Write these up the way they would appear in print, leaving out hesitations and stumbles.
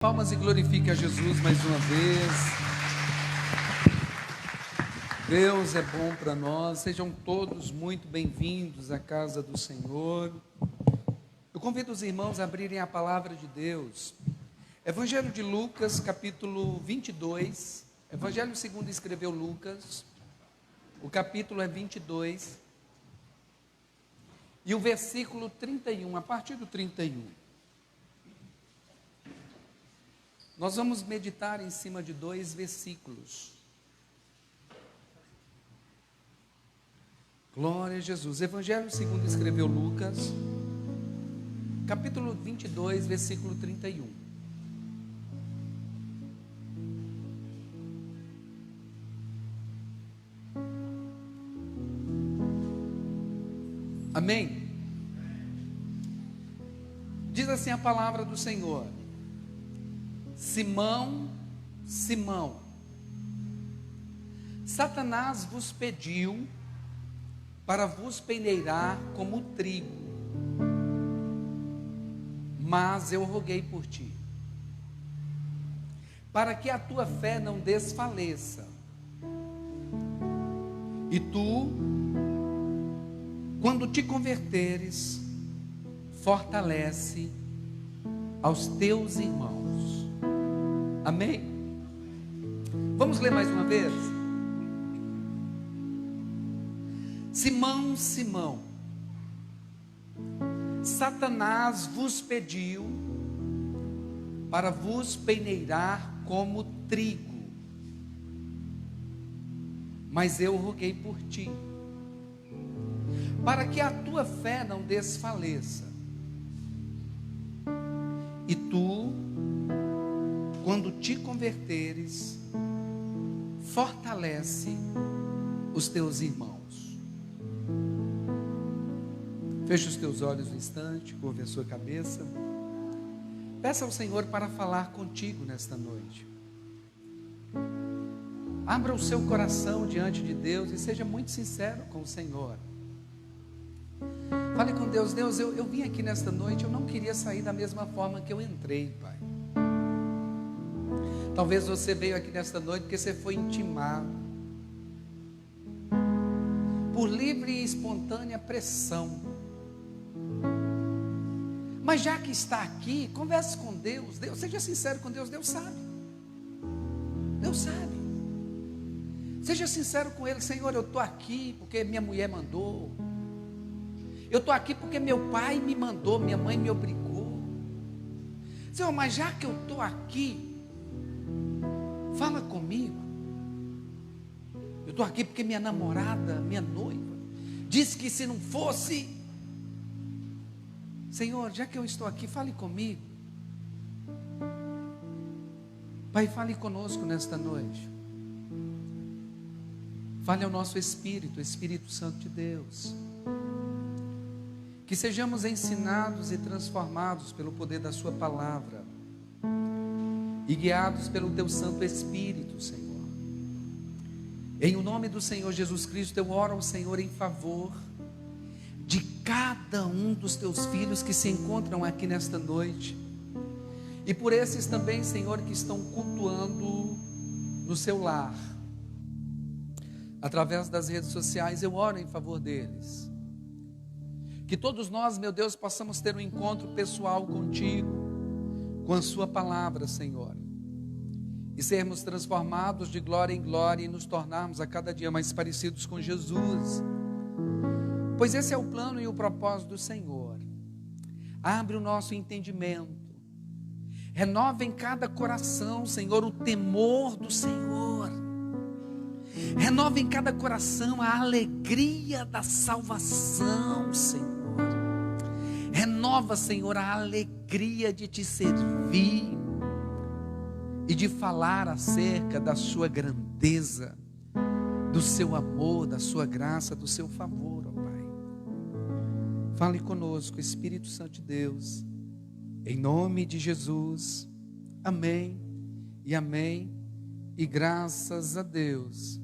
Palmas e glorifique a Jesus mais uma vez. Deus é bom para nós. Sejam todos muito bem-vindos à casa do Senhor. Eu convido os irmãos a abrirem a palavra de Deus. Evangelho de Lucas, capítulo 22. Evangelho segundo escreveu Lucas. O capítulo é 22. E o versículo 31, a partir do 31. Nós vamos meditar em cima de dois versículos. Glória a Jesus. Evangelho segundo escreveu Lucas, capítulo 22, versículo 31. Amém? Diz assim a palavra do Senhor: Simão, Simão, Satanás vos pediu para vos peneirar como trigo, mas eu roguei por ti, para que a tua fé não desfaleça. E tu, quando te converteres, fortalece aos teus irmãos. Amém? Vamos ler mais uma vez? Simão, Simão, Satanás vos pediu para vos peneirar como trigo, mas eu roguei por ti, para que a tua fé não desfaleça. E tu, quando te converteres, fortalece os teus irmãos. Feche os teus olhos um instante, curve a sua cabeça. Peça ao Senhor para falar contigo nesta noite. Abra o seu coração diante de Deus e seja muito sincero com o Senhor. Fale com Deus: Deus, eu vim aqui nesta noite, eu não queria sair da mesma forma que eu entrei, Pai. Talvez você veio aqui nesta noite porque você foi intimado por livre e espontânea pressão. Mas já que está aqui, converse com Deus. Seja sincero com Deus. Deus sabe. Deus sabe. Seja sincero com Ele: Senhor, eu estou aqui porque minha mulher mandou. Eu estou aqui porque meu pai me mandou, minha mãe me obrigou. Senhor, mas já que eu estou aqui, fala comigo. Eu estou aqui porque minha namorada, minha noiva, disse que se não fosse. Senhor, já que eu estou aqui, fale comigo. Pai, fale conosco nesta noite. Fale ao nosso espírito, o Espírito Santo de Deus. Que sejamos ensinados e transformados pelo poder da sua palavra e guiados pelo teu Santo Espírito, Senhor. Em o nome do Senhor Jesus Cristo, eu oro ao Senhor em favor de cada um dos teus filhos que se encontram aqui nesta noite, e por esses também, Senhor, que estão cultuando no seu lar, através das redes sociais. Eu oro em favor deles. Que todos nós, meu Deus, possamos ter um encontro pessoal contigo, com a sua palavra, Senhor, e sermos transformados de glória em glória e nos tornarmos a cada dia mais parecidos com Jesus, pois esse é o plano e o propósito do Senhor. Abre o nosso entendimento, renova em cada coração, Senhor, o temor do Senhor, renova em cada coração a alegria da salvação, Senhor. Renova, Senhor, a alegria de te servir e de falar acerca da sua grandeza, do seu amor, da sua graça, do seu favor, ó Pai. Fale conosco, Espírito Santo de Deus, em nome de Jesus. Amém e amém e graças a Deus.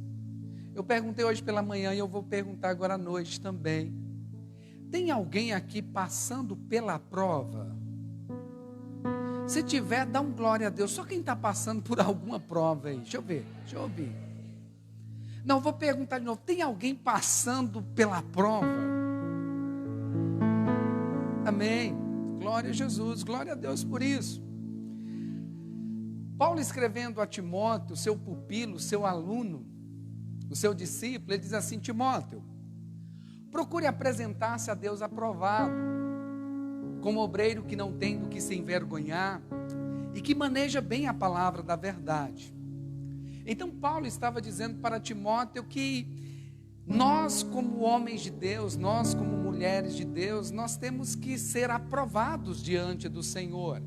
Eu perguntei hoje pela manhã e eu vou perguntar agora à noite também. Tem alguém aqui passando pela prova? Se tiver, dá um glória a Deus. Só quem está passando por alguma prova aí. Deixa eu ver, deixa eu ouvir. Não, vou perguntar de novo. Tem alguém passando pela prova? Amém. Glória a Jesus, glória a Deus por isso. Paulo escrevendo a Timóteo, seu pupilo, seu aluno, o seu discípulo, ele diz assim: Timóteo, procure apresentar-se a Deus aprovado, como obreiro que não tem do que se envergonhar e que maneja bem a palavra da verdade. Então Paulo estava dizendo para Timóteo que nós, como homens de Deus, nós como mulheres de Deus, nós temos que ser aprovados diante do Senhor.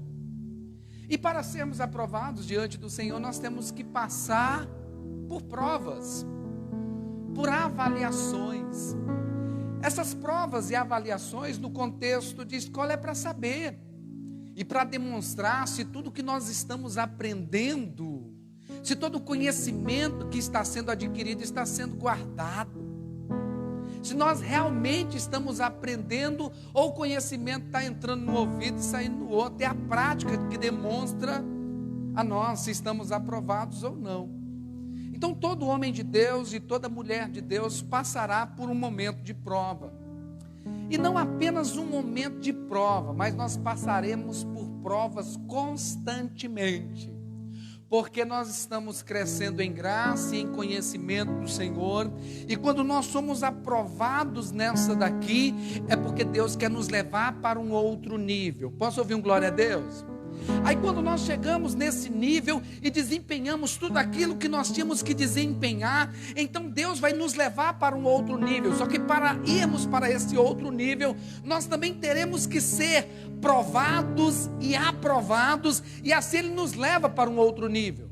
E para sermos aprovados diante do Senhor, nós temos que passar por provas, por avaliações. Essas provas e avaliações no contexto de escola é para saber e para demonstrar se tudo que nós estamos aprendendo, se todo o conhecimento que está sendo adquirido está sendo guardado, se nós realmente estamos aprendendo ou o conhecimento está entrando no ouvido e saindo no outro. É a prática que demonstra a nós se estamos aprovados ou não. Então todo homem de Deus e toda mulher de Deus passará por um momento de prova. E não apenas um momento de prova, mas nós passaremos por provas constantemente. Porque nós estamos crescendo em graça e em conhecimento do Senhor. E quando nós somos aprovados nessa daqui, é porque Deus quer nos levar para um outro nível. Posso ouvir um glória a Deus? Aí quando nós chegamos nesse nível e desempenhamos tudo aquilo que nós tínhamos que desempenhar, então Deus vai nos levar para um outro nível. Só que para irmos para esse outro nível, nós também teremos que ser provados e aprovados, e assim Ele nos leva para um outro nível.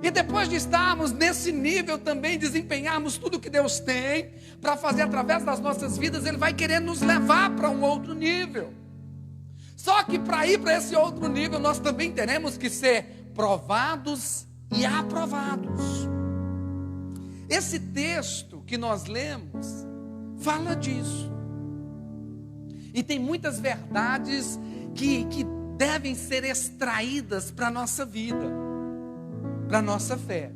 E depois de estarmos nesse nível também, desempenharmos tudo que Deus tem para fazer através das nossas vidas, Ele vai querer nos levar para um outro nível. Só que para ir para esse outro nível, nós também teremos que ser provados e aprovados. Esse texto que nós lemos fala disso. E tem muitas verdades que devem ser extraídas para a nossa vida, para a nossa fé.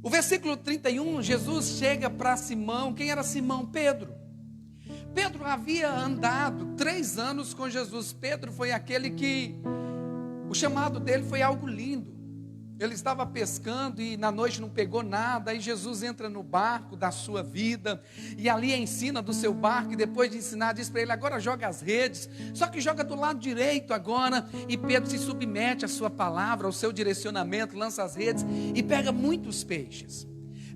O versículo 31, Jesus chega para Simão. Quem era Simão? Pedro. Pedro havia andado 3 anos com Jesus. Pedro foi aquele que, o chamado dele foi algo lindo. Ele estava pescando e na noite não pegou nada. Aí Jesus entra no barco da sua vida e ali ensina do seu barco. E depois de ensinar, diz para ele: agora joga as redes. Só que joga do lado direito agora. E Pedro se submete à sua palavra, ao seu direcionamento, lança as redes e pega muitos peixes.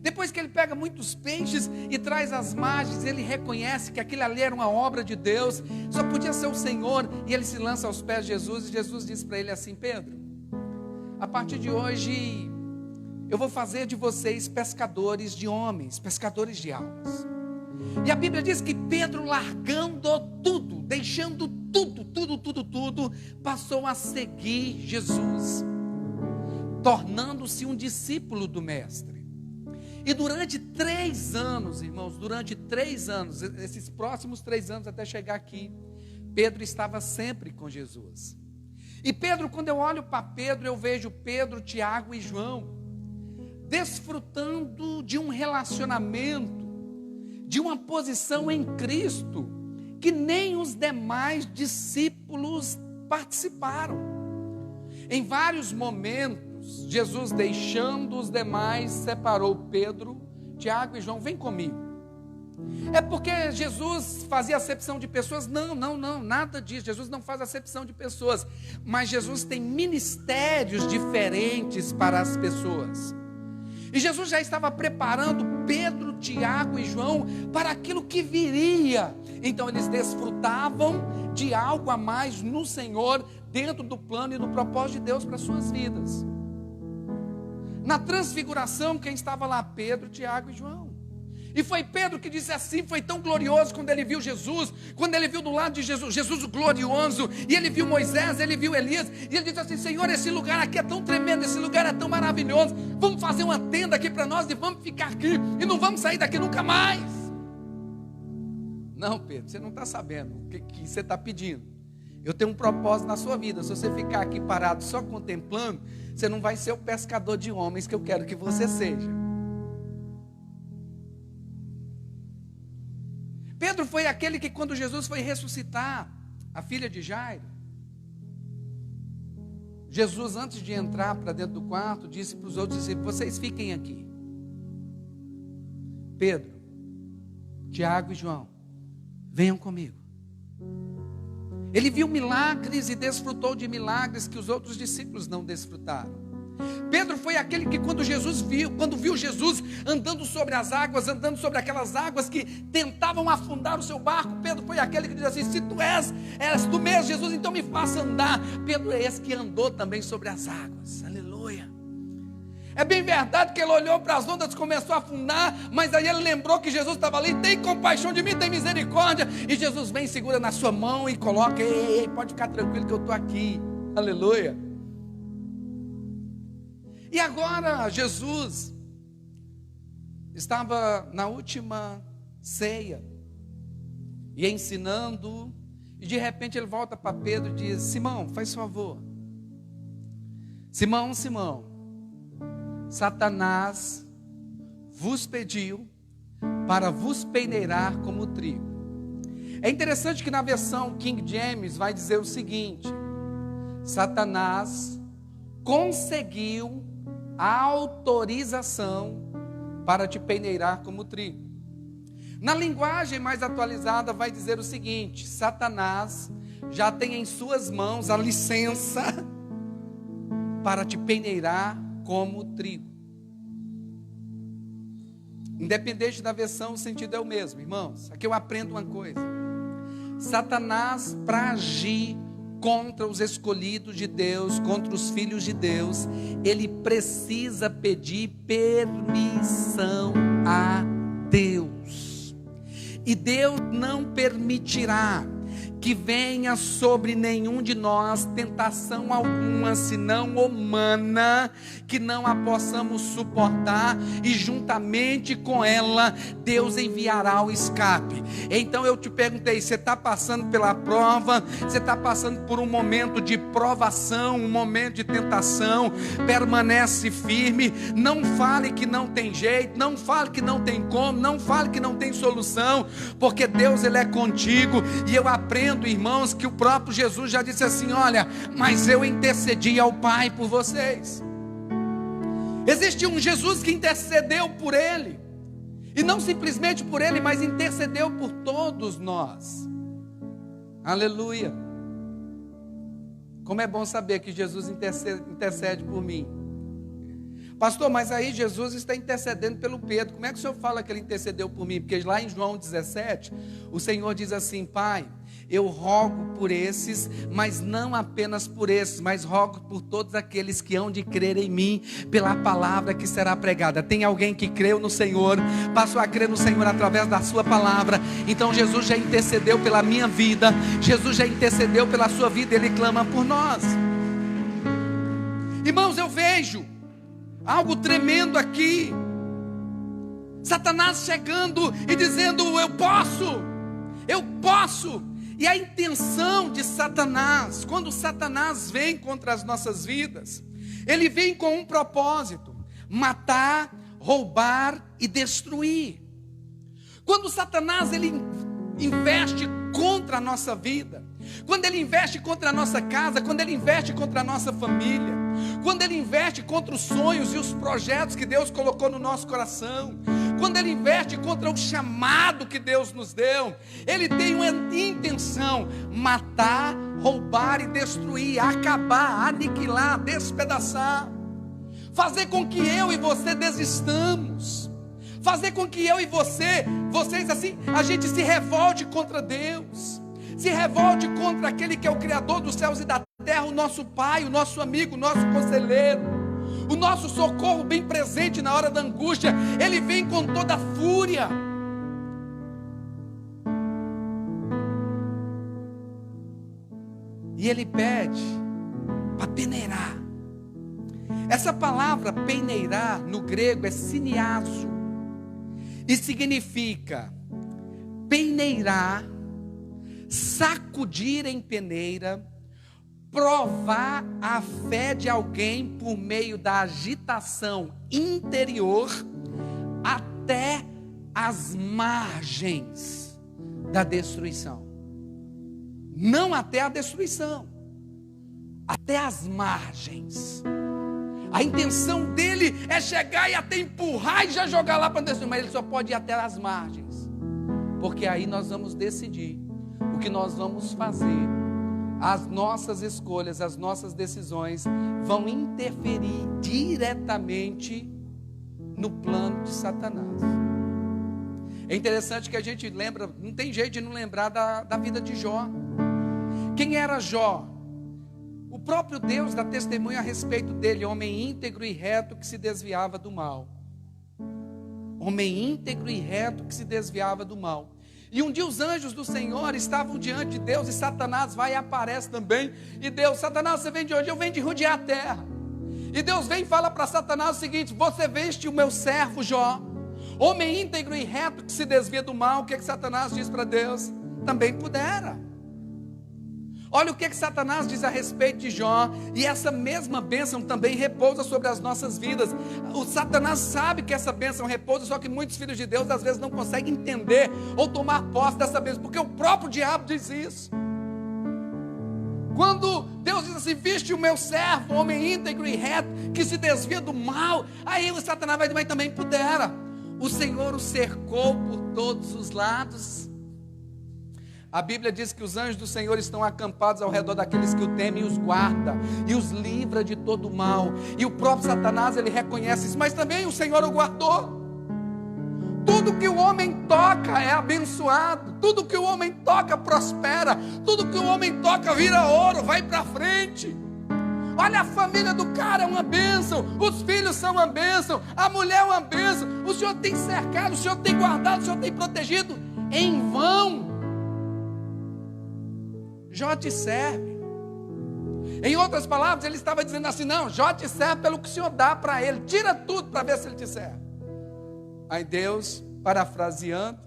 Depois que ele pega muitos peixes e traz as margens, ele reconhece que aquilo ali era uma obra de Deus, só podia ser o Senhor, e ele se lança aos pés de Jesus, e Jesus diz para ele assim: Pedro, a partir de hoje, eu vou fazer de vocês pescadores de homens, pescadores de almas. E a Bíblia diz que Pedro, largando tudo, deixando tudo, passou a seguir Jesus, tornando-se um discípulo do Mestre. E durante 3 anos, irmãos, durante 3 anos, esses próximos 3 anos até chegar aqui, Pedro estava sempre com Jesus. E Pedro, quando eu olho para Pedro, eu vejo Pedro, Tiago e João desfrutando de um relacionamento, de uma posição em Cristo, que nem os demais discípulos participaram. Em vários momentos, Jesus, deixando os demais, separou Pedro, Tiago e João. Vem comigo. É porque Jesus fazia acepção de pessoas? Não, nada disso. Jesus não faz acepção de pessoas, mas Jesus tem ministérios diferentes para as pessoas. E Jesus já estava preparando Pedro, Tiago e João para aquilo que viria. Então eles desfrutavam de algo a mais no Senhor, dentro do plano e do propósito de Deus para as suas vidas. Na transfiguração, quem estava lá? Pedro, Tiago e João. E foi Pedro que disse assim, foi tão glorioso quando ele viu Jesus, quando ele viu do lado de Jesus, Jesus o glorioso, e ele viu Moisés, ele viu Elias, e ele disse assim: Senhor, esse lugar aqui é tão tremendo, esse lugar é tão maravilhoso, vamos fazer uma tenda aqui para nós e vamos ficar aqui, e não vamos sair daqui nunca mais. Não, Pedro, você não está sabendo o que você está pedindo. Eu tenho um propósito na sua vida. Se você ficar aqui parado só contemplando, você não vai ser o pescador de homens que eu quero que você seja. Pedro foi aquele que, quando Jesus foi ressuscitar a filha de Jairo, Jesus, antes de entrar para dentro do quarto, disse para os outros discípulos: vocês fiquem aqui. Pedro, Tiago e João, venham comigo. Ele viu milagres e desfrutou de milagres que os outros discípulos não desfrutaram. Pedro foi aquele que, quando viu Jesus andando sobre as águas, andando sobre aquelas águas que tentavam afundar o seu barco, Pedro foi aquele que disse assim: se tu és tu mesmo, Jesus, então me faça andar. Pedro é esse que andou também sobre as águas. Aleluia. É bem verdade que ele olhou para as ondas e começou a afundar, mas aí ele lembrou que Jesus estava ali: tem compaixão de mim, tem misericórdia. E Jesus vem, segura na sua mão e coloca: ei, pode ficar tranquilo que eu estou aqui. Aleluia. E agora Jesus estava na última ceia e ensinando, e de repente ele volta para Pedro e diz: Simão, faz favor. Simão, Simão, Satanás vos pediu para vos peneirar como trigo. É interessante que na versão King James vai dizer o seguinte: Satanás conseguiu a autorização para te peneirar como trigo. Na linguagem mais atualizada vai dizer o seguinte: Satanás já tem em suas mãos a licença para te peneirar como trigo. Independente da versão, o sentido é o mesmo, irmãos. Aqui eu aprendo uma coisa: Satanás, para agir contra os escolhidos de Deus, contra os filhos de Deus, ele precisa pedir permissão a Deus. E Deus não permitirá que venha sobre nenhum de nós tentação alguma, senão humana, que não a possamos suportar, e juntamente com ela, Deus enviará o escape. Então eu te perguntei: você está passando pela prova, você está passando por um momento de provação, um momento de tentação? Permanece firme, não fale que não tem jeito, não fale que não tem como, não fale que não tem solução, porque Deus, Ele é contigo. E eu aprendo, irmãos, que o próprio Jesus já disse assim: olha, mas eu intercedi ao Pai por vocês. Existe um Jesus que intercedeu por ele, e não simplesmente por ele, mas intercedeu por todos nós. Aleluia. Como é bom saber que Jesus intercede por mim. Pastor, mas aí Jesus está intercedendo pelo Pedro. Como é que o senhor fala que ele intercedeu por mim? Porque lá em João 17, o Senhor diz assim: Pai, eu rogo por esses, mas não apenas por esses, mas rogo por todos aqueles que hão de crer em mim, pela palavra que será pregada. Tem alguém que creu no Senhor, passou a crer no Senhor através da sua palavra. Então Jesus já intercedeu pela minha vida, Jesus já intercedeu pela sua vida, Ele clama por nós. Irmãos, eu vejo algo tremendo aqui. Satanás chegando e dizendo: eu posso. E a intenção de Satanás, quando Satanás vem contra as nossas vidas, ele vem com um propósito: matar, roubar e destruir. Quando Satanás ele investe contra a nossa vida, quando ele investe contra a nossa casa, quando ele investe contra a nossa família, quando ele investe contra os sonhos e os projetos que Deus colocou no nosso coração, quando ele investe contra o chamado que Deus nos deu, ele tem uma intenção: matar, roubar e destruir, acabar, aniquilar, despedaçar, fazer com que eu e você desistamos, fazer com que eu e vocês assim, a gente se revolte contra Deus, se revolte contra aquele que é o Criador dos céus e da terra, o nosso Pai, o nosso amigo, o nosso conselheiro, o nosso socorro bem presente na hora da angústia. Ele vem com toda a fúria. E ele pede para peneirar. Essa palavra peneirar no grego é siniazo, e significa peneirar, sacudir em peneira, provar a fé de alguém por meio da agitação interior até as margens da destruição. Não até a destruição, até as margens. A intenção dele é chegar e até empurrar e já jogar lá para dentro, mas ele só pode ir até as margens, porque aí nós vamos decidir o que nós vamos fazer. As nossas escolhas, as nossas decisões vão interferir diretamente no plano de Satanás. É interessante que a gente lembra, não tem jeito de não lembrar da vida de Jó. Quem era Jó? O próprio Deus dá testemunho a respeito dele, homem íntegro e reto que se desviava do mal. Homem íntegro e reto que se desviava do mal. E um dia os anjos do Senhor estavam diante de Deus e Satanás vai e aparece também. E Deus, Satanás, você vem de onde? Eu venho de rodear a terra. E Deus vem e fala para Satanás o seguinte: você veste o meu servo Jó, homem íntegro e reto que se desvia do mal. O que Satanás diz para Deus? Também pudera. Olha o que Satanás diz a respeito de Jó, e essa mesma bênção também repousa sobre as nossas vidas. O Satanás sabe que essa bênção repousa, só que muitos filhos de Deus às vezes não conseguem entender ou tomar posse dessa bênção, porque o próprio diabo diz isso. Quando Deus diz assim: viste o meu servo, homem íntegro e reto, que se desvia do mal, aí o Satanás vai dizer: também pudera. O Senhor o cercou por todos os lados. A Bíblia diz que os anjos do Senhor estão acampados ao redor daqueles que o temem e os guarda, e os livra de todo o mal. E o próprio Satanás, ele reconhece isso, mas também o Senhor o guardou. Tudo que o homem toca é abençoado, tudo que o homem toca prospera, tudo que o homem toca vira ouro, vai para frente. Olha, a família do cara é uma bênção, os filhos são uma bênção, a mulher é uma bênção. O Senhor tem cercado, o Senhor tem guardado, o Senhor tem protegido. Em vão Jó te serve. Em outras palavras, ele estava dizendo assim: não, Jó te serve pelo que o Senhor dá para ele, tira tudo para ver se ele te serve. Aí Deus, parafraseando: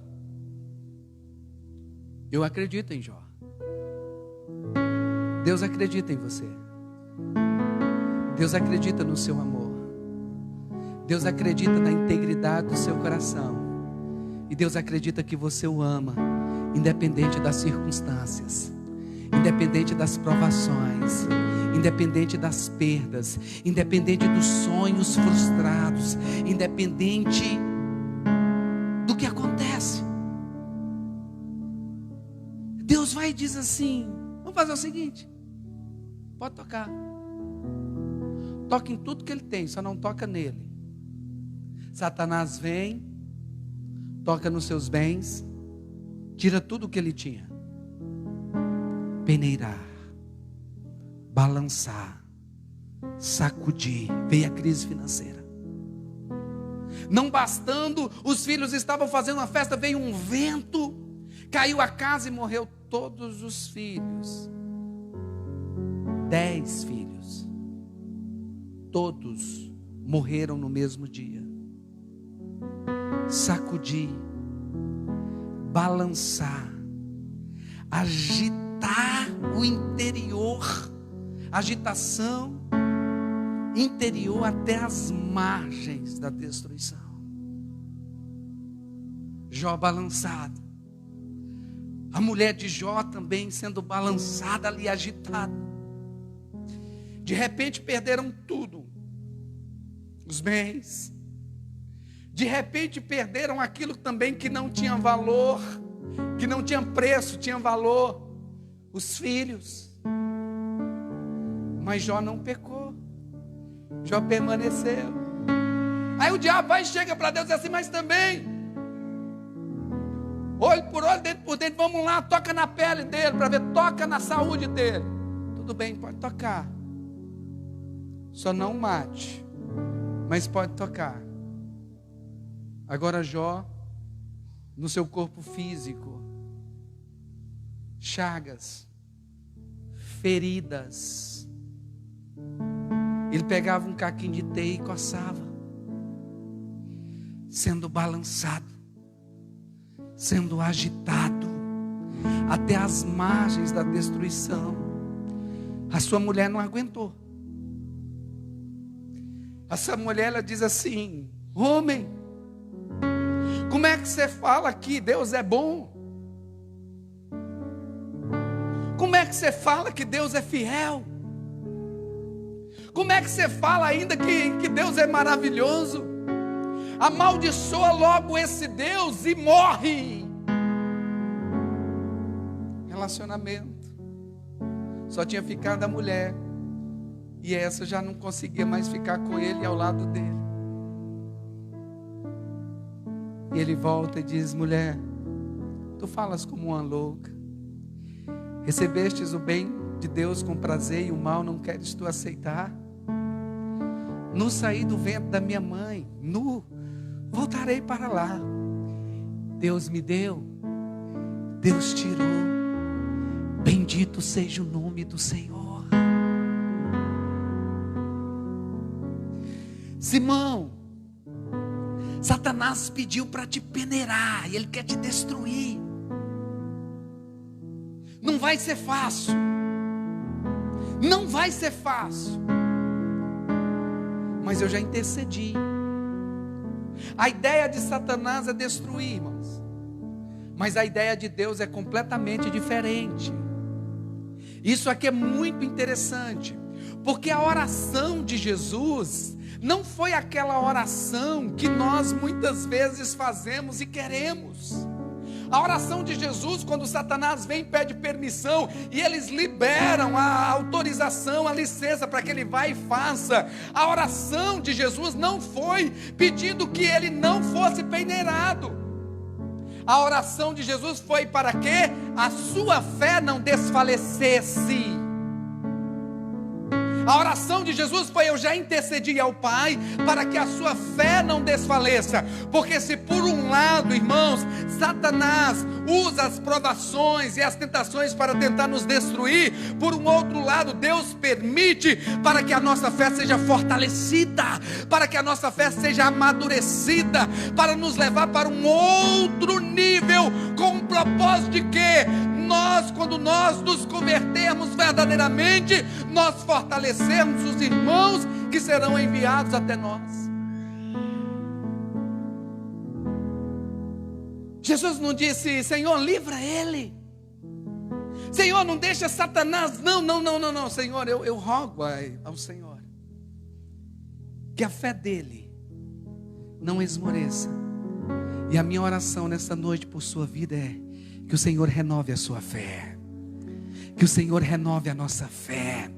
eu acredito em Jó. Deus acredita em você. Deus acredita no seu amor. Deus acredita na integridade do seu coração. E Deus acredita que você o ama, independente das circunstâncias, independente das provações, independente das perdas, independente dos sonhos frustrados, independente do que acontece. Deus vai e diz assim: vamos fazer o seguinte, pode tocar, toca em tudo que ele tem, só não toca nele. Satanás vem, toca nos seus bens, tira tudo o que ele tinha. Peneirar, balançar, sacudir. Veio a crise financeira. Não bastando, os filhos estavam fazendo uma festa, veio um vento, caiu a casa e morreu todos os filhos. 10 filhos. Todos morreram no mesmo dia. Sacudir, balançar, agitar o interior, agitação interior até as margens da destruição. Jó balançado, a mulher de Jó também sendo balançada ali, agitada. De repente perderam tudo, os bens. De repente perderam aquilo também que não tinha valor, que não tinha preço, tinha valor. Os filhos. Mas Jó não pecou. Jó permaneceu. Aí o diabo vai e chega para Deus e diz assim: mas também, olho por olho, dentro por dentro, vamos lá, toca na pele dele para ver, toca na saúde dele. Tudo bem, pode tocar. Só não mate, mas pode tocar. Agora Jó, no seu corpo físico, chagas, feridas. Ele pegava um caquinho de teia e coçava, sendo balançado, sendo agitado, até as margens da destruição. A sua mulher não aguentou. Essa mulher, ela diz assim: homem, como é que você fala que Deus é bom? Como é que você fala que Deus é fiel? Como é que você fala ainda que Deus é maravilhoso? Amaldiçoa logo esse Deus e morre. Relacionamento. Só tinha ficado a mulher. E essa já não conseguia mais ficar com ele ao lado dele. E ele volta e diz: mulher, tu falas como uma louca. Recebestes o bem de Deus com prazer e o mal não queres tu aceitar? Nu saí do ventre da minha mãe, nu voltarei para lá. Deus me deu, Deus tirou. Bendito seja o nome do Senhor. Simão, Satanás pediu para te peneirar e ele quer te destruir. Não vai ser fácil. Não vai ser fácil. Mas eu já intercedi. A ideia de Satanás é destruir, irmãos. Mas a ideia de Deus é completamente diferente. Isso aqui é muito interessante. Porque a oração de Jesus não foi aquela oração que nós muitas vezes fazemos e queremos. A oração de Jesus, quando Satanás vem e pede permissão, e eles liberam a autorização, a licença para que ele vá e faça. A oração de Jesus não foi pedindo que ele não fosse peneirado. A oração de Jesus foi para que a sua fé não desfalecesse. A oração de Jesus foi: eu já intercedi ao Pai para que a sua fé não desfaleça. Porque se por um lado, irmãos, Satanás usa as provações e as tentações para tentar nos destruir, por um outro lado, Deus permite para que a nossa fé seja fortalecida, para que a nossa fé seja amadurecida, para nos levar para um outro nível, com o propósito de que nós, quando nós nos convertermos verdadeiramente, nós fortalecermos os irmãos que serão enviados até nós. Jesus não disse: Senhor, livra ele. Senhor, não deixa Satanás. Não, Senhor, eu rogo ao Senhor que a fé dele não esmoreça. E a minha oração nessa noite por sua vida é que o Senhor renove a sua fé, que o Senhor renove a nossa fé,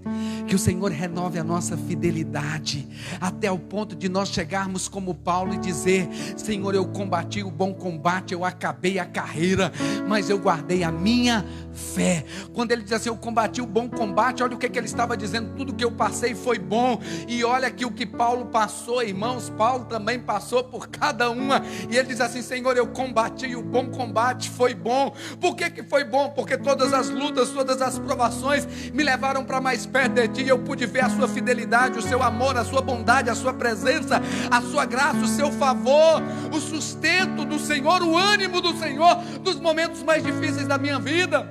que o Senhor renove a nossa fidelidade, até o ponto de nós chegarmos como Paulo e dizer: Senhor, eu combati o bom combate, eu acabei a carreira, mas eu guardei a minha fé. Quando ele diz assim: eu combati o bom combate, olha o que ele estava dizendo: tudo que eu passei foi bom. E olha que o que Paulo passou, irmãos, Paulo também passou por cada uma. E ele diz assim: Senhor, eu combati o bom combate, foi bom. Por que foi bom? Porque todas as lutas, todas as provações me levaram para mais perto de ti. Eu pude ver a sua fidelidade, o seu amor, a sua bondade, a sua presença, a sua graça, o seu favor, o sustento do Senhor, o ânimo do Senhor nos momentos mais difíceis da minha vida.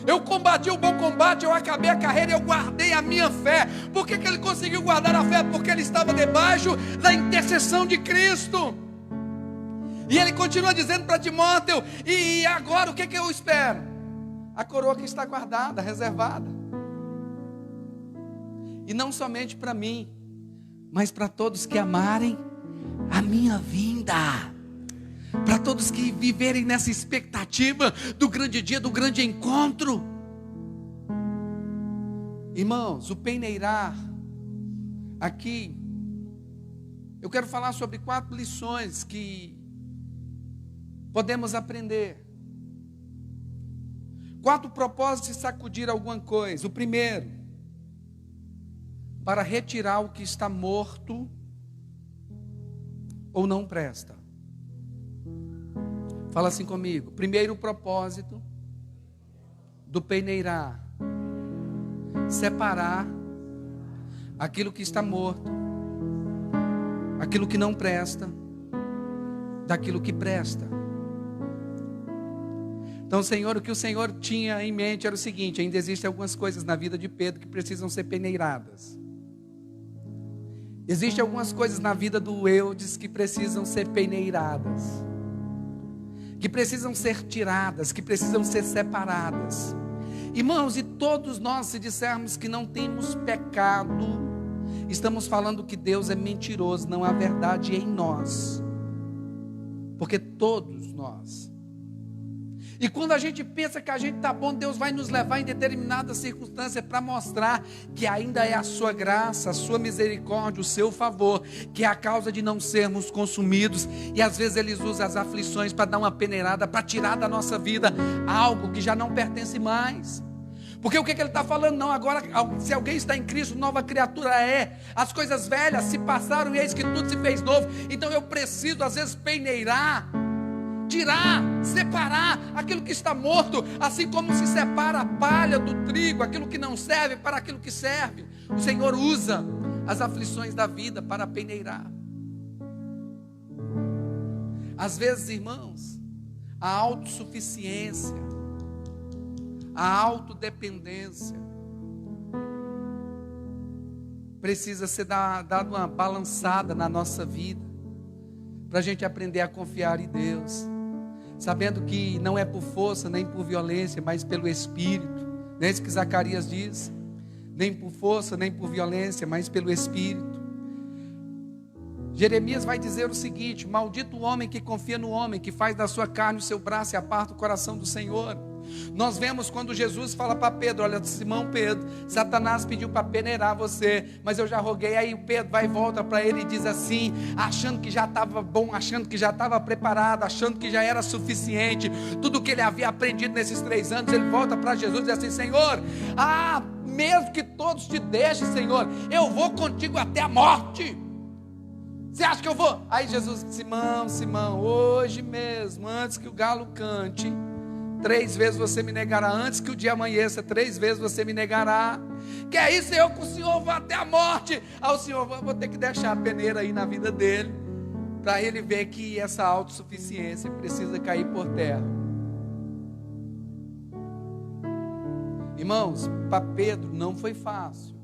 Eu combati o bom combate, eu acabei a carreira, eu guardei a minha fé. Por que ele conseguiu guardar a fé? Porque ele estava debaixo da intercessão de Cristo. E ele continua dizendo para Timóteo: e agora o que eu espero? A coroa que está guardada, reservada. E não somente para mim, mas para todos que amarem a minha vinda. Para todos que viverem nessa expectativa do grande dia, do grande encontro. Irmãos, o peneirar aqui, eu quero falar sobre 4 lições que podemos aprender. 4 propósitos de sacudir alguma coisa. O primeiro, para retirar o que está morto ou não presta. Fala assim comigo. Primeiro propósito do peneirar: separar aquilo que está morto, aquilo que não presta, daquilo que presta. Então, Senhor, o que o Senhor tinha em mente era o seguinte: ainda existem algumas coisas na vida de Pedro que precisam ser peneiradas. Existem algumas coisas na vida do Eudes que precisam ser peneiradas, que precisam ser tiradas, que precisam ser separadas. Irmãos, e todos nós, se dissermos que não temos pecado, estamos falando que Deus é mentiroso, não há verdade em nós. Porque todos nós. E quando a gente pensa que a gente está bom, Deus vai nos levar em determinadas circunstâncias para mostrar que ainda é a sua graça, a sua misericórdia, o seu favor, que é a causa de não sermos consumidos. E às vezes Ele usa as aflições para dar uma peneirada, para tirar da nossa vida algo que já não pertence mais. Porque o que Ele está falando? Não, agora se alguém está em Cristo, nova criatura é. As coisas velhas se passaram e eis que tudo se fez novo. Então eu preciso às vezes peneirar, tirar, separar aquilo que está morto, assim como se separa a palha do trigo, aquilo que não serve para aquilo que serve. O Senhor usa as aflições da vida para peneirar. Às vezes, irmãos, a autossuficiência, a autodependência precisa ser dada uma balançada na nossa vida, para a gente aprender a confiar em Deus, sabendo que não é por força, nem por violência, mas pelo Espírito. Não é isso que Zacarias diz? Nem por força, nem por violência, mas pelo Espírito. Jeremias vai dizer o seguinte: maldito o homem que confia no homem, que faz da sua carne o seu braço e aparta o coração do Senhor. Nós vemos quando Jesus fala para Pedro: olha, Simão Pedro, Satanás pediu para peneirar você, mas eu já roguei. Aí o Pedro vai e volta para ele e diz assim, achando que já estava bom, achando que já estava preparado, achando que já era suficiente, tudo que ele havia aprendido nesses 3 anos. Ele volta para Jesus e diz assim: Senhor, mesmo que todos te deixem, Senhor, eu vou contigo até a morte. Você acha que eu vou? Aí Jesus: Simão, hoje mesmo, antes que o galo cante, 3 vezes você me negará. Antes que o dia amanheça, 3 vezes você me negará. Que é isso? Eu com o Senhor vou até a morte. Aí o Senhor: vou ter que deixar a peneira aí na vida dele, para ele ver que essa autossuficiência precisa cair por terra. Irmãos, para Pedro não foi fácil.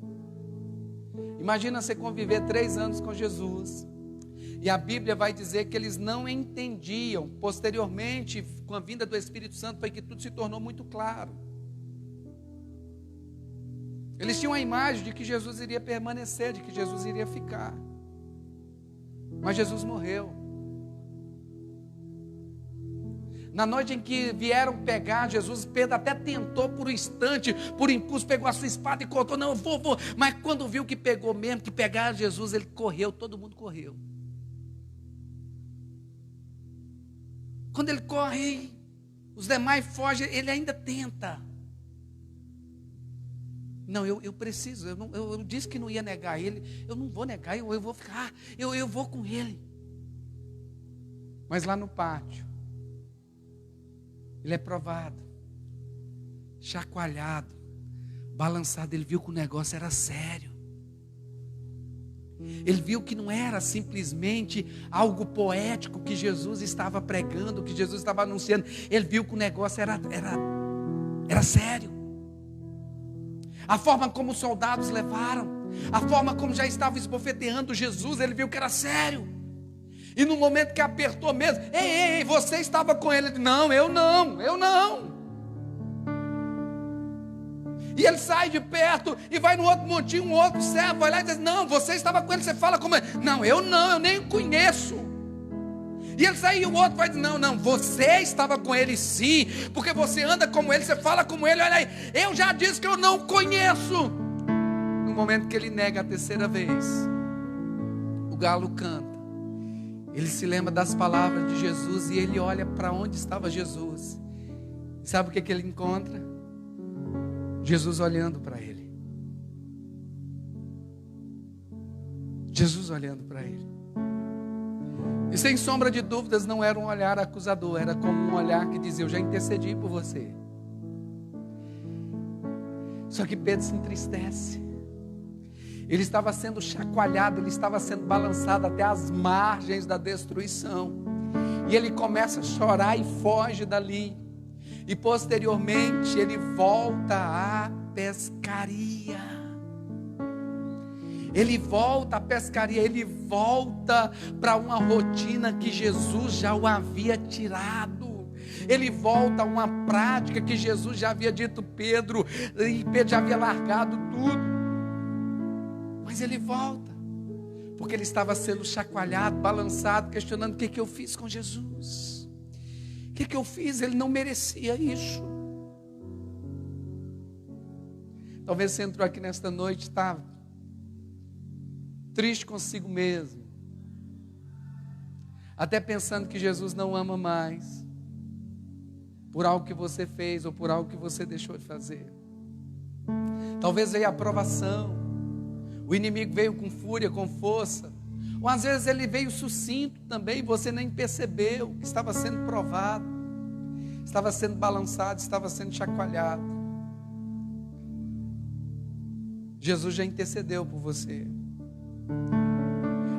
Imagina você conviver 3 anos com Jesus, e a Bíblia vai dizer que eles não entendiam. Posteriormente, com a vinda do Espírito Santo, foi que tudo se tornou muito claro. Eles tinham a imagem de que Jesus iria permanecer, de que Jesus iria ficar. Mas Jesus morreu. Na noite em que vieram pegar Jesus, Pedro até tentou por um instante, por impulso, pegou a sua espada e cortou. Não, eu vou. Mas quando viu que pegou mesmo, que pegaram Jesus, ele correu, todo mundo correu. Quando ele corre, os demais fogem, ele ainda tenta. Não, eu preciso, eu disse que não ia negar ele, eu não vou negar, eu vou ficar, eu vou com ele. Mas lá no pátio, ele é provado, chacoalhado, balançado. Ele viu que o negócio era sério. Ele viu que não era simplesmente algo poético que Jesus estava pregando, que Jesus estava anunciando. Ele viu que o negócio era sério. A forma como os soldados levaram, a forma como já estavam esbofeteando Jesus, ele viu que era sério. E no momento que apertou mesmo: ei, você estava com ele? Não, eu não. E ele sai de perto e vai no outro montinho, um outro servo vai lá e diz: não, você estava com ele, você fala como ele. Não, eu nem o conheço. E ele sai e o outro vai dizer: não, você estava com ele sim, porque você anda como ele, você fala como ele. Olha aí, eu já disse que eu não conheço. No momento que ele nega a 3ª vez, o galo canta. Ele se lembra das palavras de Jesus e ele olha para onde estava Jesus. Sabe o que ele encontra? Jesus olhando para ele. Jesus olhando para ele. E sem sombra de dúvidas, não era um olhar acusador, era como um olhar que dizia: eu já intercedi por você. Só que Pedro se entristece. Ele estava sendo chacoalhado, ele estava sendo balançado até as margens da destruição. E ele começa a chorar e foge dali. E posteriormente ele volta à pescaria. Ele volta à pescaria, ele volta para uma rotina que Jesus já o havia tirado. Ele volta a uma prática que Jesus já havia dito Pedro, e Pedro já havia largado tudo. Mas ele volta, porque ele estava sendo chacoalhado, balançado, questionando: o que eu fiz com Jesus? O que eu fiz? Ele não merecia isso. Talvez você entrou aqui nesta noite, está triste consigo mesmo, até pensando que Jesus não ama mais, por algo que você fez ou por algo que você deixou de fazer. Talvez veio a aprovação, o inimigo veio com fúria, com força, ou às vezes ele veio sucinto também, você nem percebeu que estava sendo provado, estava sendo balançado, estava sendo chacoalhado. Jesus já intercedeu por você.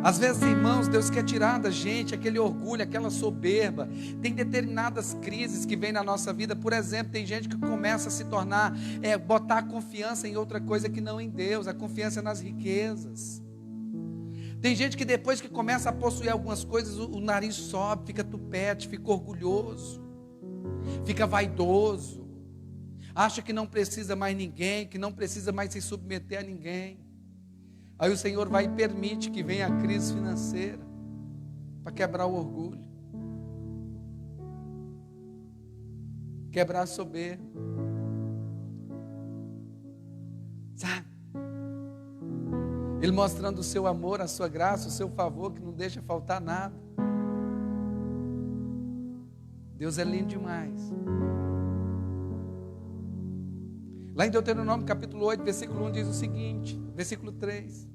Às vezes, irmãos, Deus quer tirar da gente aquele orgulho, aquela soberba. Tem determinadas crises que vêm na nossa vida. Por exemplo, tem gente que começa a se tornar, botar a confiança em outra coisa que não em Deus, a confiança nas riquezas. Tem gente que depois que começa a possuir algumas coisas, o nariz sobe, fica tupete, fica orgulhoso, fica vaidoso, acha que não precisa mais ninguém, que não precisa mais se submeter a ninguém. Aí o Senhor vai e permite que venha a crise financeira para quebrar o orgulho, quebrar a soberba, sabe? Ele mostrando o seu amor, a sua graça, o seu favor, que não deixa faltar nada. Deus é lindo demais. Lá em Deuteronômio capítulo 8, versículo 1 diz o seguinte, versículo 3: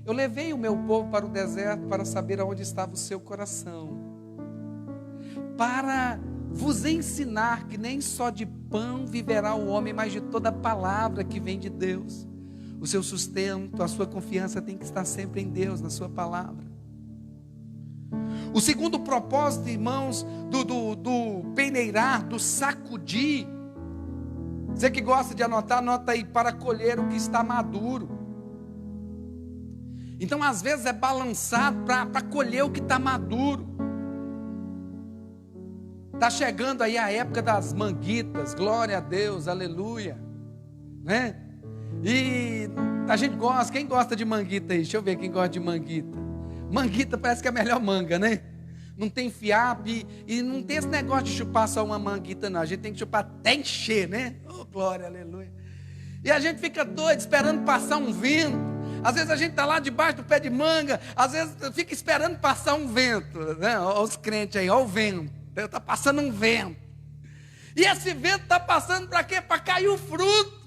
eu levei o meu povo para o deserto para saber aonde estava o seu coração, para vos ensinar que nem só de pão viverá o homem, mas de toda palavra que vem de Deus. O seu sustento, a sua confiança tem que estar sempre em Deus, na sua palavra. O segundo propósito, irmãos, do peneirar, do sacudir, você que gosta de anotar, anota aí: para colher o que está maduro. Então às vezes é balançado para colher o que está maduro. Está chegando aí a época das manguitas, glória a Deus, aleluia, né? E a gente gosta, quem gosta de manguita aí? Deixa eu ver quem gosta de manguita. Manguita parece que é a melhor manga, né? Não tem fiapo e não tem esse negócio de chupar só uma manguita, não. A gente tem que chupar até encher, né? Oh, glória, aleluia. E a gente fica doido, esperando passar um vento. Às vezes a gente está lá debaixo do pé de manga, às vezes fica esperando passar um vento, né? Olha os crentes aí, olha o vento. Está passando um vento. E esse vento está passando para quê? Para cair o fruto.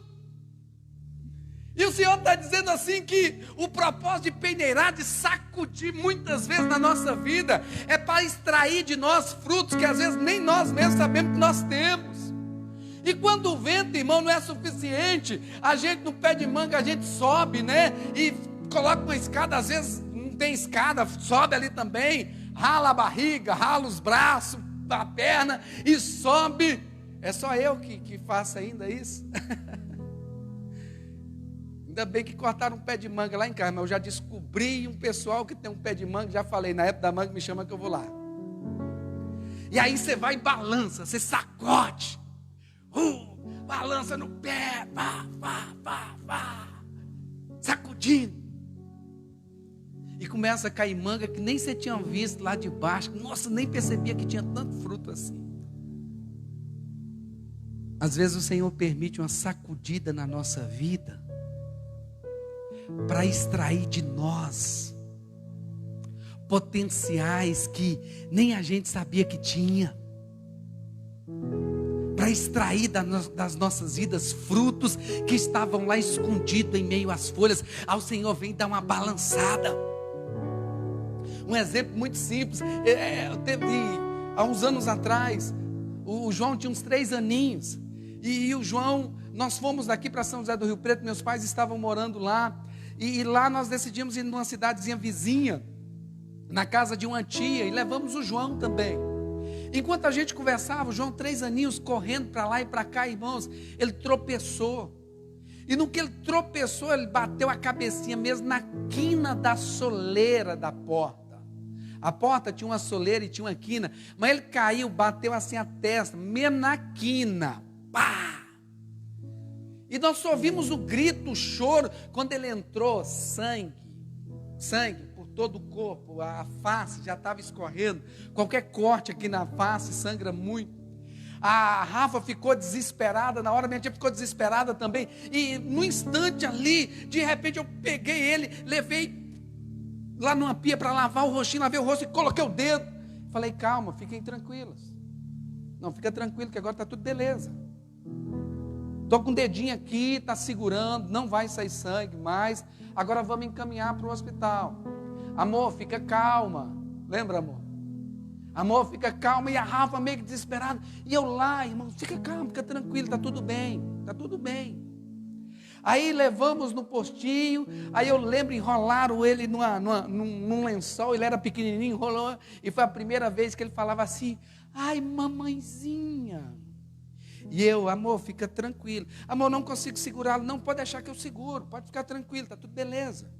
E o Senhor está dizendo assim que o propósito de peneirar, de sacudir muitas vezes na nossa vida, é para extrair de nós frutos que às vezes nem nós mesmos sabemos que nós temos. E quando o vento, irmão, não é suficiente, a gente no pé de manga, a gente sobe, né? E coloca uma escada, às vezes não tem escada, sobe ali também, rala a barriga, rala os braços, a perna e sobe. É só eu que faço ainda isso? Ainda bem que cortaram um pé de manga lá em casa, mas eu já descobri um pessoal que tem um pé de manga, já falei, na época da manga me chama que eu vou lá. E aí você vai e balança, você sacode, balança no pé, sacudindo. E começa a cair manga que nem você tinha visto lá de baixo. Nossa, nem percebia que tinha tanto fruto assim. Às vezes o Senhor permite uma sacudida na nossa vida para extrair de nós potenciais que nem a gente sabia que tinha, para extrair das nossas vidas frutos que estavam lá escondidos em meio às folhas. Ao Senhor vem dar uma balançada. Um exemplo muito simples, há uns anos atrás, o João tinha uns 3 aninhos, e o João, nós fomos daqui para São José do Rio Preto, meus pais estavam morando lá, e lá nós decidimos ir numa cidadezinha vizinha, na casa de uma tia, e levamos o João também. Enquanto a gente conversava, o João, 3 aninhos, correndo para lá e para cá, irmãos, ele tropeçou. E no que ele tropeçou, ele bateu a cabecinha mesmo na quina da soleira da porta. A porta tinha uma soleira e tinha uma quina, mas ele caiu, bateu assim a testa, mesmo na quina. Pá! E nós só ouvimos o grito, o choro, quando ele entrou, sangue por todo o corpo, a face já estava escorrendo, qualquer corte aqui na face sangra muito. A Rafa ficou desesperada, na hora minha tia ficou desesperada também, e no instante ali, de repente eu peguei ele, levei lá numa pia para lavar o rostinho, lavei o rosto e coloquei o dedo, falei, calma, fiquem tranquilos, não, fica tranquilo que agora está tudo beleza, estou com o dedinho aqui, está segurando, não vai sair sangue mais, agora vamos encaminhar para o hospital. Amor, fica calma, lembra, amor? Amor, fica calma. E a Rafa meio que desesperada, e eu lá, irmão, fica calmo, fica tranquilo, está tudo bem, está tudo bem. Aí levamos no postinho, aí eu lembro, enrolaram ele num lençol, ele era pequenininho, enrolou, e foi a primeira vez que ele falava assim, ai mamãezinha. E eu, amor, fica tranquilo, amor, não consigo segurá-lo, não, pode deixar que eu seguro, pode ficar tranquilo, está tudo beleza.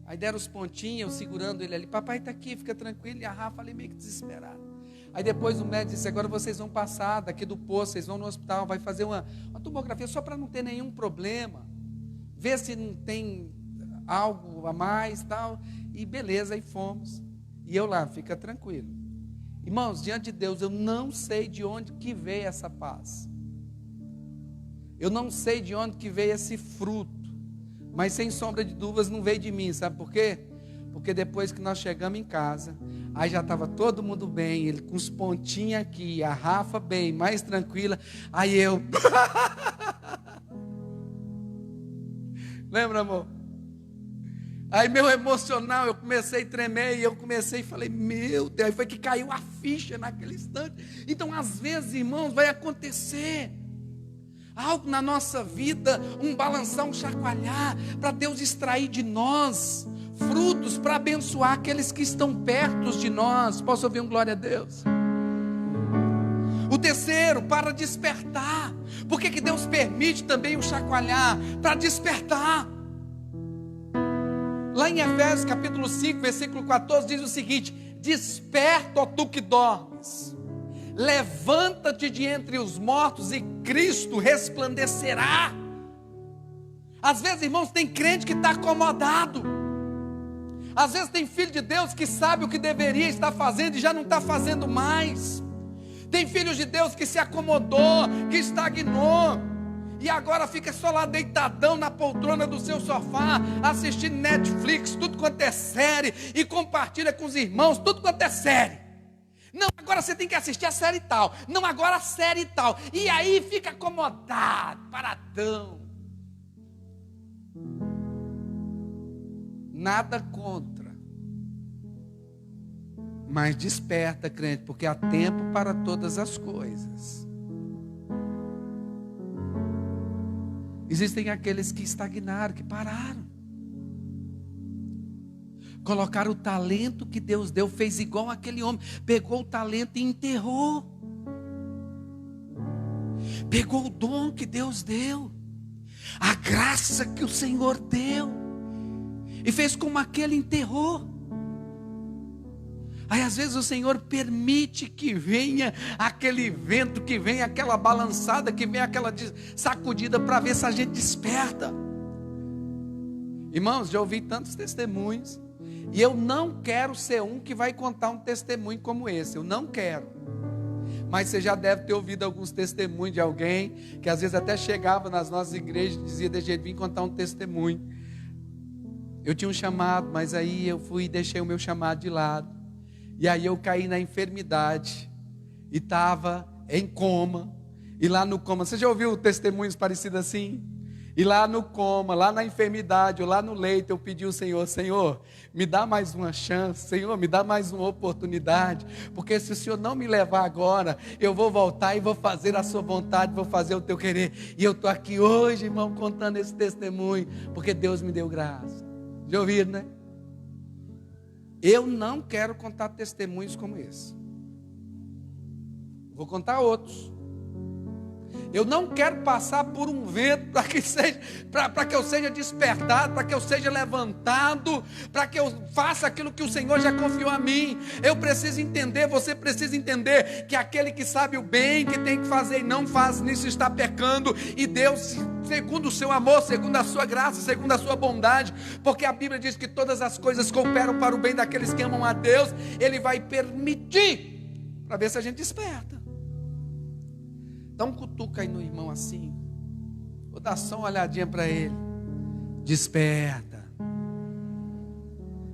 Aí deram os pontinhos, eu segurando ele ali, papai está aqui, fica tranquilo, e a Rafa ali meio que desesperada. Aí depois o médico disse, agora vocês vão passar daqui do posto, vocês vão no hospital, vai fazer uma tomografia só para não ter nenhum problema, ver se não tem algo a mais, tal, e beleza, aí fomos. E eu lá, fica tranquilo. Irmãos, diante de Deus, eu não sei de onde que veio essa paz. Eu não sei de onde que veio esse fruto. Mas sem sombra de dúvidas não veio de mim, sabe por quê? Porque depois que nós chegamos em casa, aí já estava todo mundo bem, ele com os pontinhos aqui, a Rafa bem, mais tranquila, aí eu... Lembra, amor? Aí meu emocional, eu comecei a tremer e eu comecei e falei, meu Deus, aí foi que caiu a ficha naquele instante. Então às vezes, irmãos, vai acontecer algo na nossa vida, um balançar, um chacoalhar, para Deus extrair de nós frutos, para abençoar aqueles que estão perto de nós. Posso ouvir um glória a Deus? O terceiro, para despertar. Por que Deus permite também o chacoalhar? Para despertar. Lá em Efésios capítulo 5, versículo 14, diz o seguinte: desperta, ó tu que dormes, levanta-te de entre os mortos e Cristo resplandecerá. Às vezes, irmãos, tem crente que está acomodado. Às vezes tem filho de Deus que sabe o que deveria estar fazendo e já não está fazendo mais. Tem filhos de Deus que se acomodou, que estagnou, e agora fica só lá deitadão na poltrona do seu sofá, assistindo Netflix, tudo quanto é série, e compartilha com os irmãos, tudo quanto é série. Não, agora você tem que assistir a série tal. Não, agora a série tal. E aí fica acomodado, paradão. Nada contra. Mas desperta, crente, porque há tempo para todas as coisas. Existem aqueles que estagnaram, que pararam. Colocaram o talento que Deus deu, fez igual aquele homem, pegou o talento e enterrou. Pegou o dom que Deus deu, a graça que o Senhor deu, e fez como aquele enterrou. Aí às vezes o Senhor permite que venha aquele vento, que venha aquela balançada, que venha aquela sacudida, para ver se a gente desperta. Irmãos, já ouvi tantos testemunhos, e eu não quero ser um que vai contar um testemunho como esse, eu não quero. Mas você já deve ter ouvido alguns testemunhos de alguém, que às vezes até chegava nas nossas igrejas e dizia, deixa eu vir contar um testemunho. Eu tinha um chamado, mas aí eu fui e deixei o meu chamado de lado. E aí eu caí na enfermidade, e estava em coma, e lá no coma, você já ouviu testemunhos parecidos assim? E lá no coma, lá na enfermidade, ou lá no leito, eu pedi ao Senhor, Senhor, me dá mais uma chance, Senhor, me dá mais uma oportunidade, porque se o Senhor não me levar agora, eu vou voltar e vou fazer a sua vontade, vou fazer o teu querer. E eu estou aqui hoje, irmão, contando esse testemunho, porque Deus me deu graça. Já ouviram, né? Eu não quero contar testemunhos como esse. Vou contar outros. Eu não quero passar por um vento para que eu seja despertado, para que eu seja levantado, para que eu faça aquilo que o Senhor já confiou a mim. Eu preciso entender, você precisa entender que aquele que sabe o bem que tem que fazer e não faz, nisso está pecando. E Deus, segundo o seu amor, segundo a sua graça, segundo a sua bondade, porque a Bíblia diz que todas as coisas cooperam para o bem daqueles que amam a Deus, Ele vai permitir, para ver se a gente desperta. Dá um cutuca aí no irmão assim. Vou dar só uma olhadinha para ele. Desperta.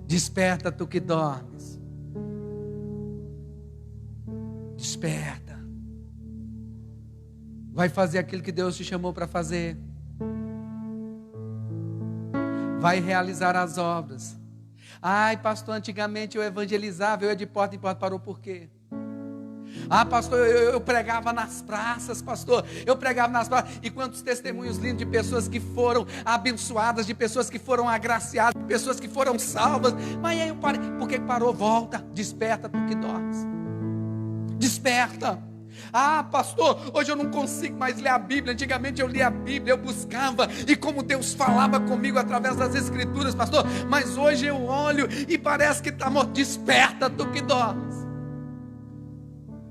Desperta, tu que dormes. Desperta. Vai fazer aquilo que Deus te chamou para fazer. Vai realizar as obras. Ai, pastor, antigamente eu evangelizava, eu ia de porta em porta. Parou por quê? Ah, pastor, eu pregava nas praças, pastor. Eu pregava nas praças. E quantos testemunhos lindos de pessoas que foram abençoadas, de pessoas que foram agraciadas, de pessoas que foram salvas. Mas aí eu parei. Por que parou? Volta, desperta, tu que dormes. Desperta. Ah, pastor, hoje eu não consigo mais ler a Bíblia. Antigamente eu lia a Bíblia, eu buscava, e como Deus falava comigo através das Escrituras, pastor. Mas hoje eu olho e parece que está morto. Desperta, tu que dormes.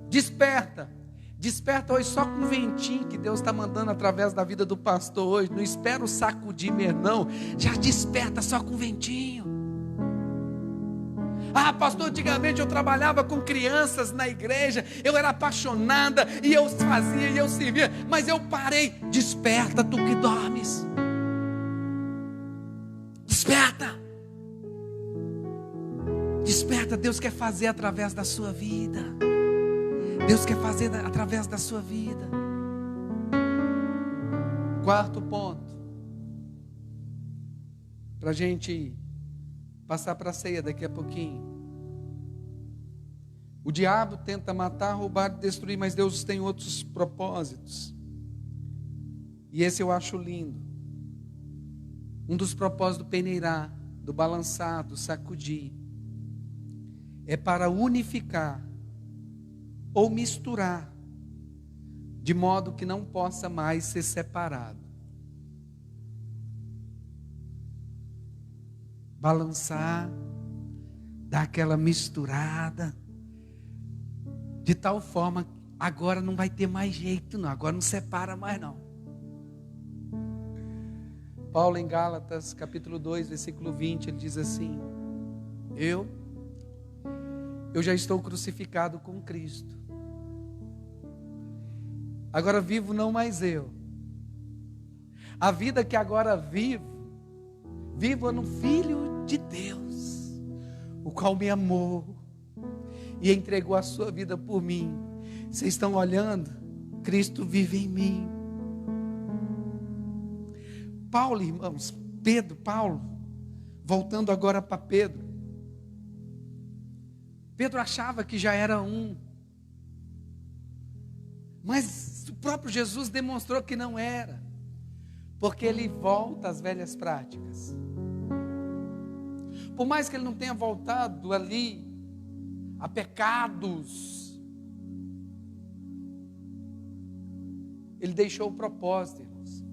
Desperta, desperta hoje só com um ventinho que Deus está mandando através da vida do pastor hoje. Não espera o sacudir mesmo, não. Já desperta só com um ventinho. Ah, pastor, antigamente eu trabalhava com crianças na igreja, eu era apaixonada, e eu fazia, e eu servia, mas eu parei. Desperta, tu que dormes. Desperta. Desperta, Deus quer fazer através da sua vida. Deus quer fazer através da sua vida. Quarto ponto, para a gente passar para a ceia daqui a pouquinho. O diabo tenta matar, roubar e destruir, mas Deus tem outros propósitos. E esse eu acho lindo. Um dos propósitos do peneirar, do balançar, do sacudir, é para unificar ou misturar, de modo que não possa mais ser separado. Balançar, dar aquela misturada, de tal forma, agora não vai ter mais jeito não, agora não separa mais não. Paulo em Gálatas, capítulo 2, versículo 20, ele diz assim: Eu já estou crucificado com Cristo. Agora vivo não mais eu. A vida que agora vivo no Filho de Deus, o qual me amou e entregou a sua vida por mim. Vocês estão olhando? Cristo vive em mim. Paulo, irmãos, Paulo, voltando agora para Pedro. Pedro achava que já era um, mas o próprio Jesus demonstrou que não era, porque ele volta às velhas práticas. Por mais que ele não tenha voltado ali a pecados, ele deixou o propósito, irmãos.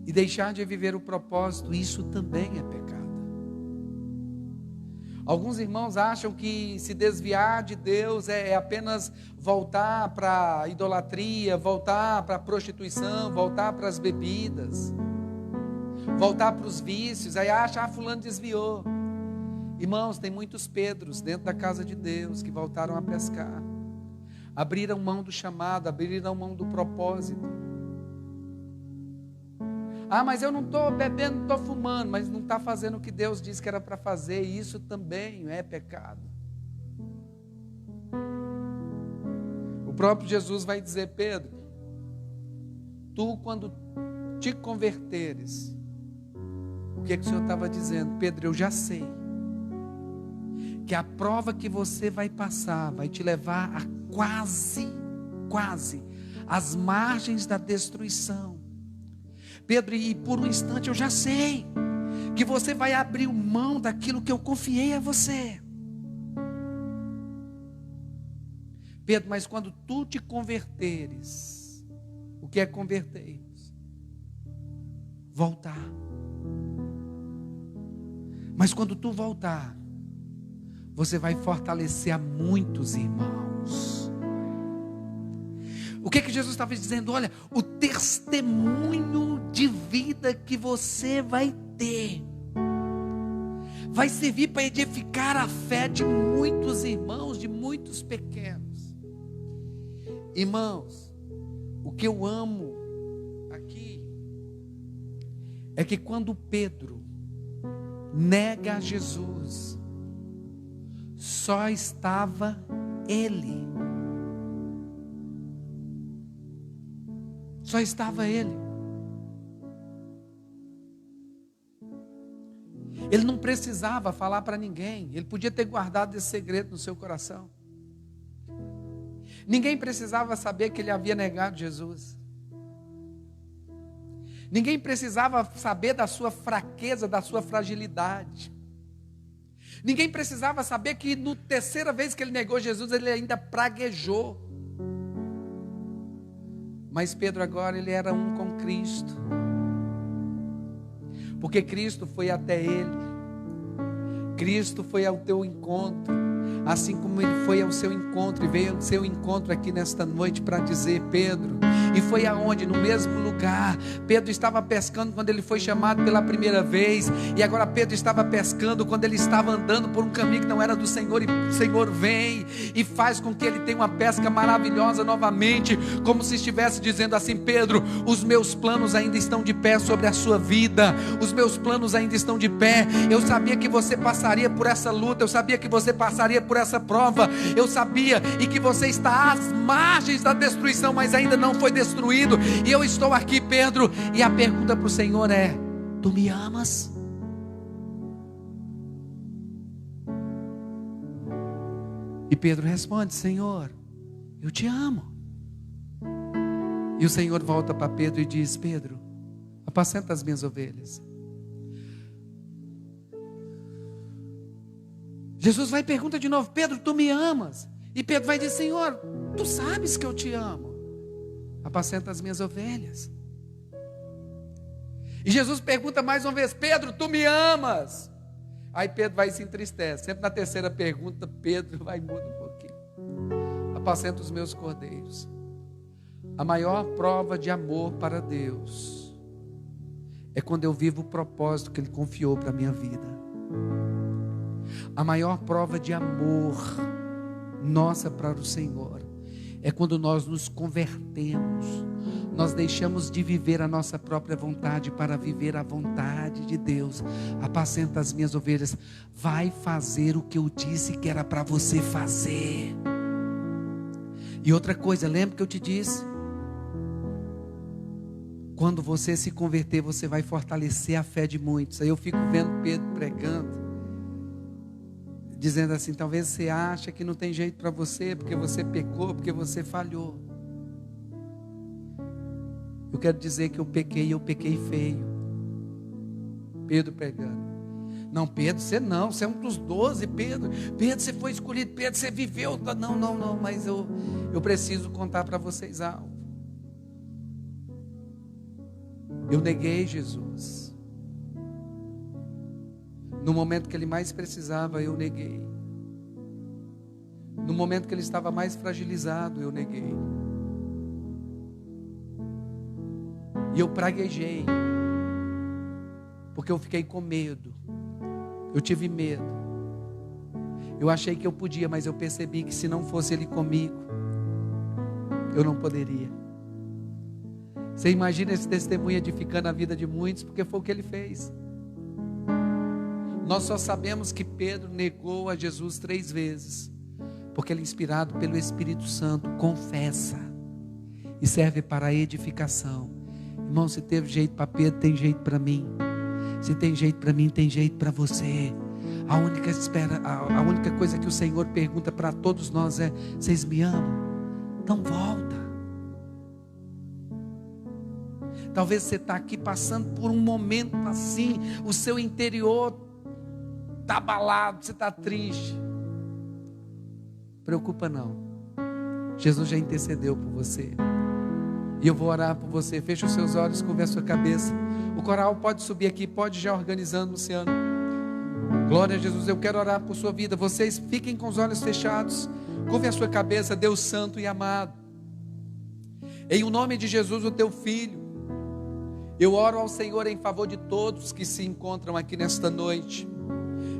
E deixar de viver o propósito, isso também é pecado. Alguns irmãos acham que se desviar de Deus é apenas voltar para a idolatria, voltar para a prostituição, voltar para as bebidas, voltar para os vícios. Aí acha, fulano desviou. Irmãos, tem muitos Pedros dentro da casa de Deus que voltaram a pescar, abriram mão do chamado, abriram mão do propósito. Ah, mas eu não estou bebendo, não estou fumando, mas não está fazendo o que Deus disse que era para fazer, e isso também é pecado. O próprio Jesus vai dizer: Pedro, tu quando te converteres, o que o Senhor estava dizendo? Pedro, eu já sei que a prova que você vai passar vai te levar a quase às margens da destruição. Pedro, e por um instante eu já sei que você vai abrir mão daquilo que eu confiei a você. Pedro, mas quando tu te converteres, o que é converter? Voltar. Mas quando tu voltar, você vai fortalecer a muitos irmãos. O que Jesus estava dizendo? Olha, o testemunho de vida que você vai ter vai servir para edificar a fé de muitos irmãos, de muitos pequenos. Irmãos, o que eu amo aqui é que quando Pedro nega a Jesus, só estava ele. Só estava ele. Ele não precisava falar para ninguém. Ele podia ter guardado esse segredo no seu coração. Ninguém precisava saber que ele havia negado Jesus. Ninguém precisava saber da sua fraqueza, da sua fragilidade. Ninguém precisava saber que na terceira vez que ele negou Jesus, ele ainda praguejou. Mas Pedro agora, ele era um com Cristo. Porque Cristo foi até ele. Cristo foi ao teu encontro. Assim como ele foi ao seu encontro e veio ao seu encontro aqui nesta noite para dizer: Pedro. E foi aonde? No mesmo lugar. Pedro estava pescando quando ele foi chamado pela primeira vez. E agora Pedro estava pescando quando ele estava andando por um caminho que não era do Senhor. E o Senhor vem e faz com que ele tenha uma pesca maravilhosa novamente. Como se estivesse dizendo assim: Pedro, os meus planos ainda estão de pé sobre a sua vida. Os meus planos ainda estão de pé. Eu sabia que você passaria por essa luta. Eu sabia que você passaria por essa prova. Eu sabia, e que você está às margens da destruição, mas ainda não foi destruído. E eu estou aqui, Pedro. E a pergunta para o Senhor é: tu me amas? E Pedro responde: Senhor, eu te amo. E o Senhor volta para Pedro e diz: Pedro, apacenta as minhas ovelhas. Jesus vai e pergunta de novo: Pedro, tu me amas? E Pedro vai dizer: Senhor, tu sabes que eu te amo. Apacenta as minhas ovelhas. E Jesus pergunta mais uma vez: Pedro, tu me amas? Aí Pedro vai e se entristece. Sempre na terceira pergunta, Pedro vai e muda um pouquinho. Apacenta os meus cordeiros. A maior prova de amor para Deus é quando eu vivo o propósito que Ele confiou para a minha vida. A maior prova de amor nossa para o Senhor é quando nós nos convertemos. Nós deixamos de viver a nossa própria vontade para viver a vontade de Deus. Apacenta as minhas ovelhas. Vai fazer o que eu disse que era para você fazer. E outra coisa, lembra que eu te disse? Quando você se converter, você vai fortalecer a fé de muitos. Aí eu fico vendo Pedro pregando, dizendo assim: talvez você acha que não tem jeito para você, porque você pecou, porque você falhou. Eu quero dizer que eu pequei feio. Pedro pregando: não, Pedro, você não, você é um dos 12, Pedro, você foi escolhido, Pedro, você viveu, não, mas eu preciso contar para vocês algo. Eu neguei Jesus. No momento que ele mais precisava, eu neguei. No momento que ele estava mais fragilizado, eu neguei. E eu praguejei, porque eu fiquei com medo. Eu tive medo. Eu achei que eu podia, mas eu percebi que se não fosse ele comigo, eu não poderia. Você imagina esse testemunho edificando a vida de muitos, porque foi o que ele fez. Nós só sabemos que Pedro negou a Jesus 3 vezes, porque ele, inspirado pelo Espírito Santo, confessa e serve para a edificação. Irmão, se teve jeito para Pedro, tem jeito para mim. Se tem jeito para mim, tem jeito para você. A única coisa que o Senhor pergunta para todos nós é: vocês me amam? Então volta. Talvez você está aqui passando por um momento assim, o seu interior está abalado, você está triste. Preocupa não. Jesus já intercedeu por você. E eu vou orar por você. Feche os seus olhos, curve a sua cabeça. O coral pode subir aqui, pode já organizando, Luciano. Glória a Jesus, eu quero orar por sua vida. Vocês fiquem com os olhos fechados. Curve a sua cabeça, Deus santo e amado. Em o nome de Jesus, o teu filho, eu oro ao Senhor em favor de todos que se encontram aqui nesta noite,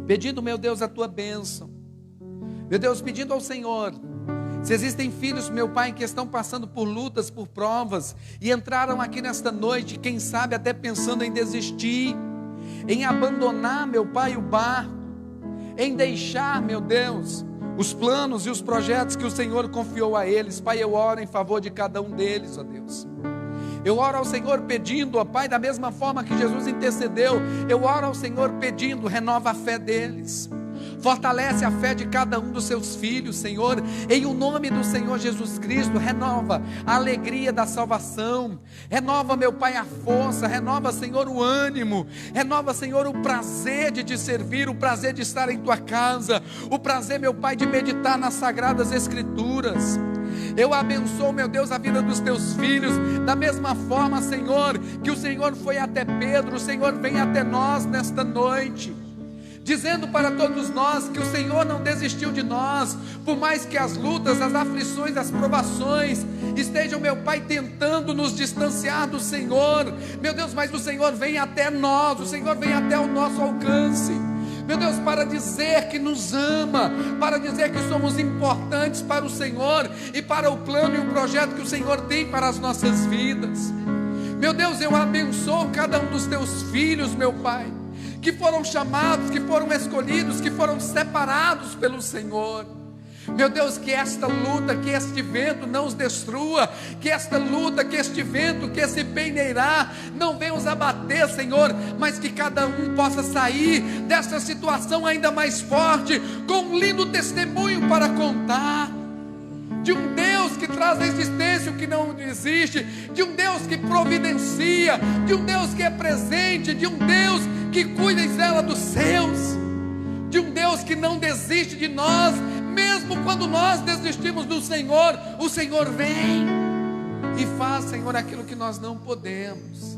pedindo, meu Deus, a tua bênção. Meu Deus, pedindo ao Senhor, se existem filhos, meu Pai, que estão passando por lutas, por provas, e entraram aqui nesta noite, quem sabe até pensando em desistir, em abandonar, meu Pai, o barco, em deixar, meu Deus, os planos e os projetos que o Senhor confiou a eles. Pai, eu oro em favor de cada um deles, ó Deus. Eu oro ao Senhor pedindo, ó Pai, da mesma forma que Jesus intercedeu, eu oro ao Senhor pedindo, renova a fé deles. Fortalece a fé de cada um dos seus filhos, Senhor, em o nome do Senhor Jesus Cristo. Renova a alegria da salvação, renova, meu Pai, a força, renova, Senhor, o ânimo, renova, Senhor, o prazer de te servir, o prazer de estar em tua casa, o prazer, meu Pai, de meditar nas sagradas escrituras. Eu abençoo, meu Deus, a vida dos teus filhos, da mesma forma, Senhor, que o Senhor foi até Pedro, o Senhor vem até nós nesta noite, dizendo para todos nós que o Senhor não desistiu de nós, por mais que as lutas, as aflições, as provações estejam, meu Pai, tentando nos distanciar do Senhor, meu Deus, mas o Senhor vem até nós, o Senhor vem até o nosso alcance, meu Deus, para dizer que nos ama, para dizer que somos importantes para o Senhor e para o plano e o projeto que o Senhor tem para as nossas vidas. Meu Deus, eu abençoo cada um dos teus filhos, meu Pai, que foram chamados, que foram escolhidos, que foram separados pelo Senhor. Meu Deus, que esta luta, que este vento não os destrua, que esta luta, que este vento, que esse peneirar não venha os abater, Senhor, mas que cada um possa sair dessa situação ainda mais forte, com um lindo testemunho para contar, de um Deus que traz a existência o que não existe, de um Deus que providencia, de um Deus que é presente, de um Deus que cuida e zela dos seus, de um Deus que não desiste de nós, mesmo quando nós desistimos do Senhor, o Senhor vem e faz, Senhor, aquilo que nós não podemos.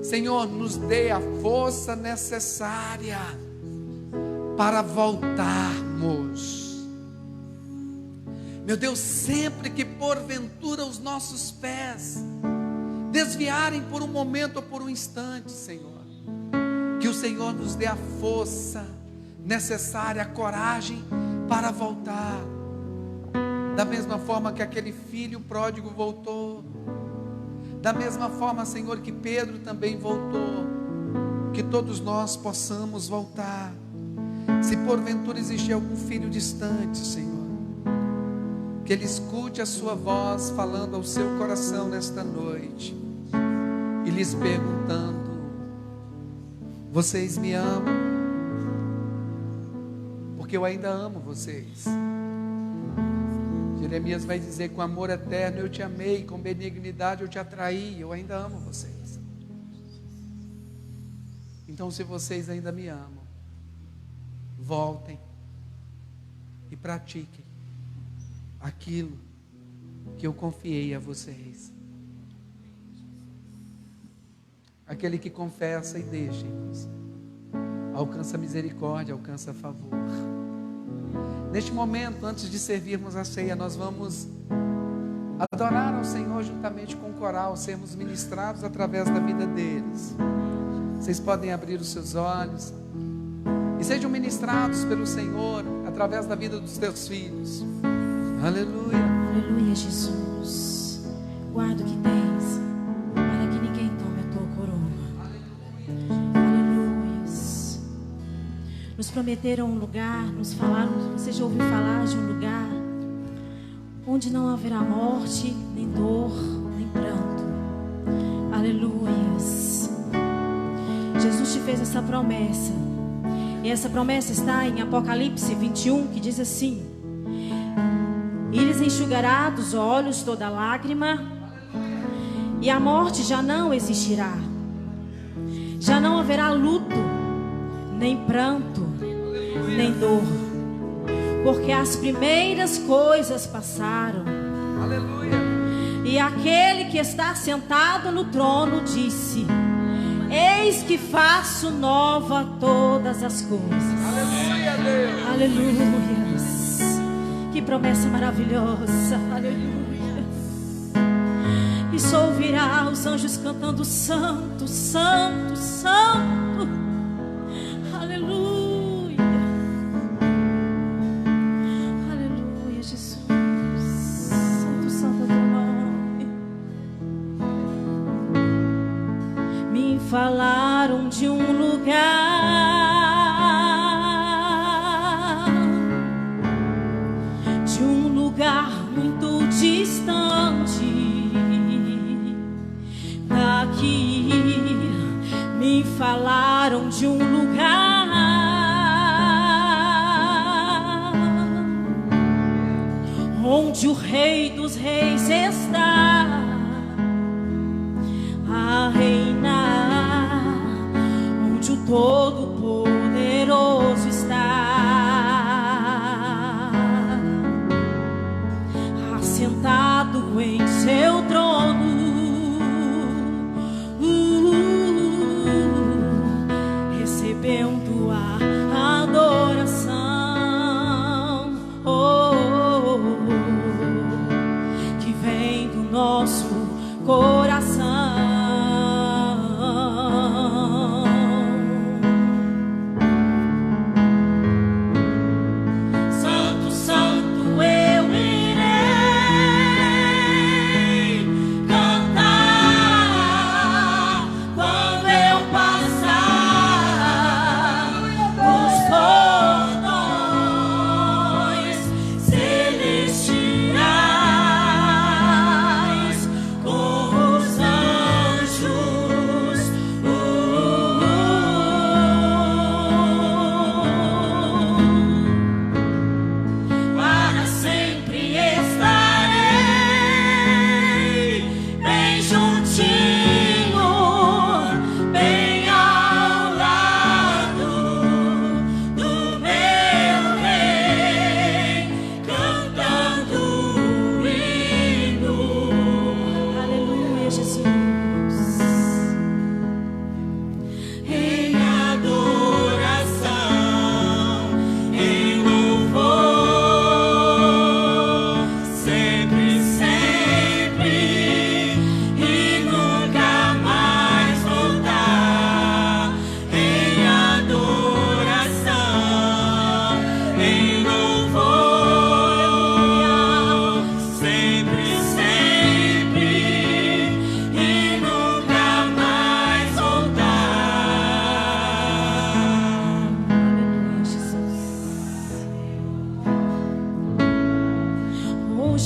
Senhor, nos dê a força necessária para voltarmos. Meu Deus, sempre que porventura os nossos pés desviarem por um momento ou por um instante, Senhor, que o Senhor nos dê a força necessária, a coragem para voltar, da mesma forma que aquele filho pródigo voltou, da mesma forma, Senhor, que Pedro também voltou, que todos nós possamos voltar. Se porventura existir algum filho distante, Senhor, que ele escute a sua voz falando ao seu coração nesta noite e lhes perguntando: vocês me amam? Porque eu ainda amo vocês. Jeremias vai dizer: com amor eterno eu te amei, com benignidade eu te atraí, eu ainda amo vocês. Então, se vocês ainda me amam, voltem e pratiquem aquilo que eu confiei a vocês. Aquele que confessa e deixa, alcança misericórdia, alcança favor. Neste momento, antes de servirmos a ceia, nós vamos adorar ao Senhor juntamente com o coral, sermos ministrados através da vida deles. Vocês podem abrir os seus olhos e sejam ministrados pelo Senhor através da vida dos teus filhos. Aleluia. Aleluia, Jesus. Guarda o que tens, para que ninguém tome a tua coroa. Aleluia. Nos prometeram um lugar, nos falaram, você já ouviu falar de um lugar onde não haverá morte, nem dor, nem pranto. Aleluias. Jesus te fez essa promessa, e essa promessa está em Apocalipse 21, que diz assim: e lhes enxugará dos olhos toda lágrima, e a morte já não existirá, já não haverá luto, nem pranto, nem dor, porque as primeiras coisas passaram. Aleluia. E aquele que está sentado no trono disse: eis que faço nova todas as coisas. Aleluia, Deus. Aleluia. Que promessa maravilhosa. Aleluia. E só ouvirá os anjos cantando: santo, santo, santo. Aleluia. Aleluia, Jesus. Santo, santo é teu nome. Me falaram de um lugar, muito distante daqui. Me falaram de um lugar onde o Rei dos Reis está a reinar, onde o Todo-Poderoso está sentado em seu trono, recebendo a adoração, que vem do nosso coração.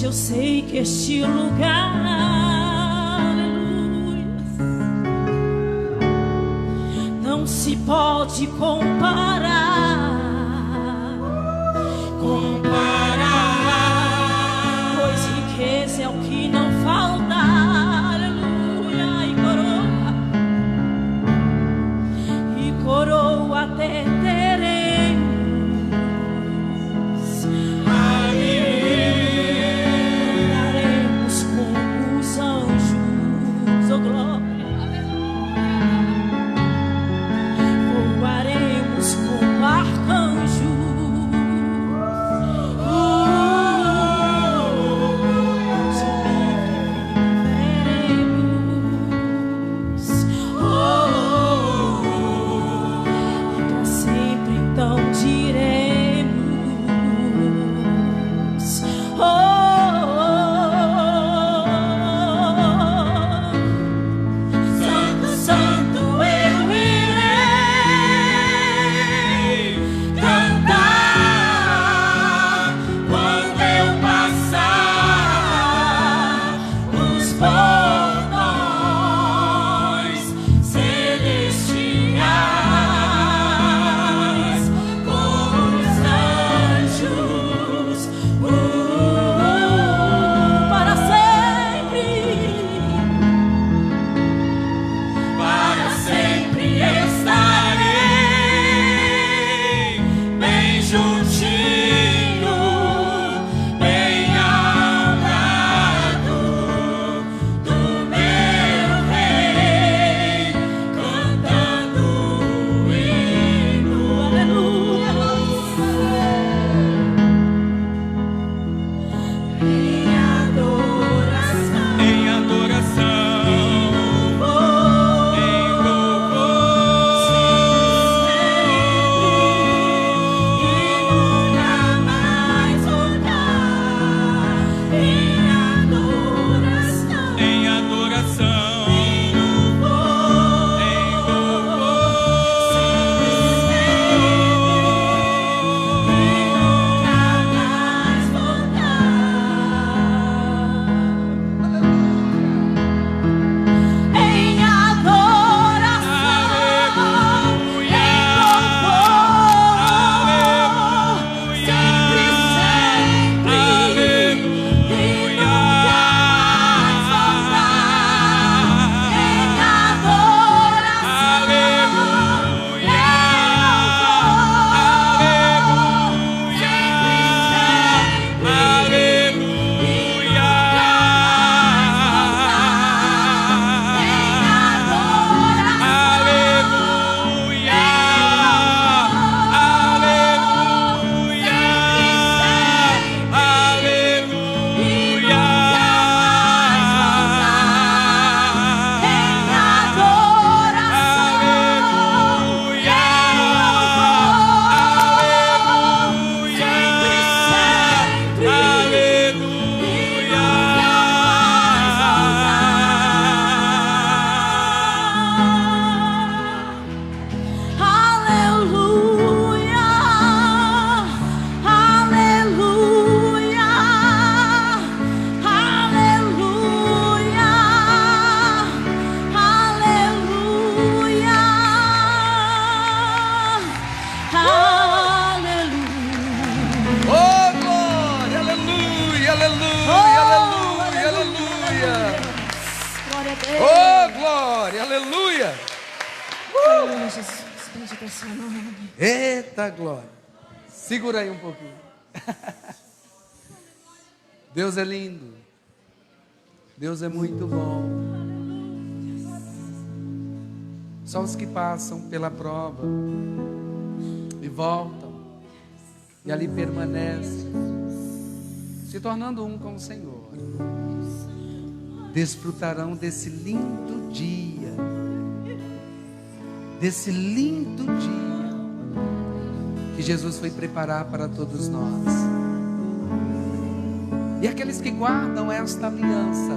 Eu sei que este lugar, aleluia, não se pode comparar, pois riqueza é o que não falta, aleluia, e coroa até teremos. Voaremos com arcanjos. Viveremos. E para sempre Aleluia, Jesus. Bendito é o seu nome. Eita glória. Segura aí um pouquinho. Deus é lindo. Deus é muito bom. Só os que passam pela prova e voltam e ali permanecem, se tornando um com o Senhor, desfrutarão desse lindo dia, que Jesus foi preparar para todos nós. E aqueles que guardam esta aliança,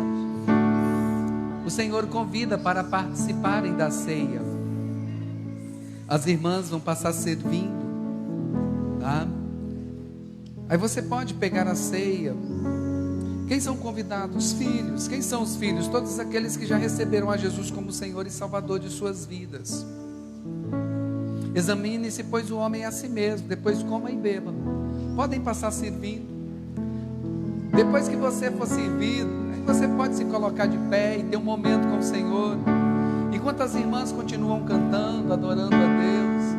o Senhor convida para participarem da ceia. As irmãs vão passar servindo, tá? Aí você pode pegar a ceia. Quem são convidados? Filhos. Quem são os filhos? Todos aqueles que já receberam a Jesus como Senhor e Salvador de suas vidas. Examine-se, pois, o homem a si mesmo. Depois coma e beba. Podem passar servindo. Depois que você for servido, aí você pode se colocar de pé e ter um momento com o Senhor. Enquanto as irmãs continuam cantando, adorando a Deus,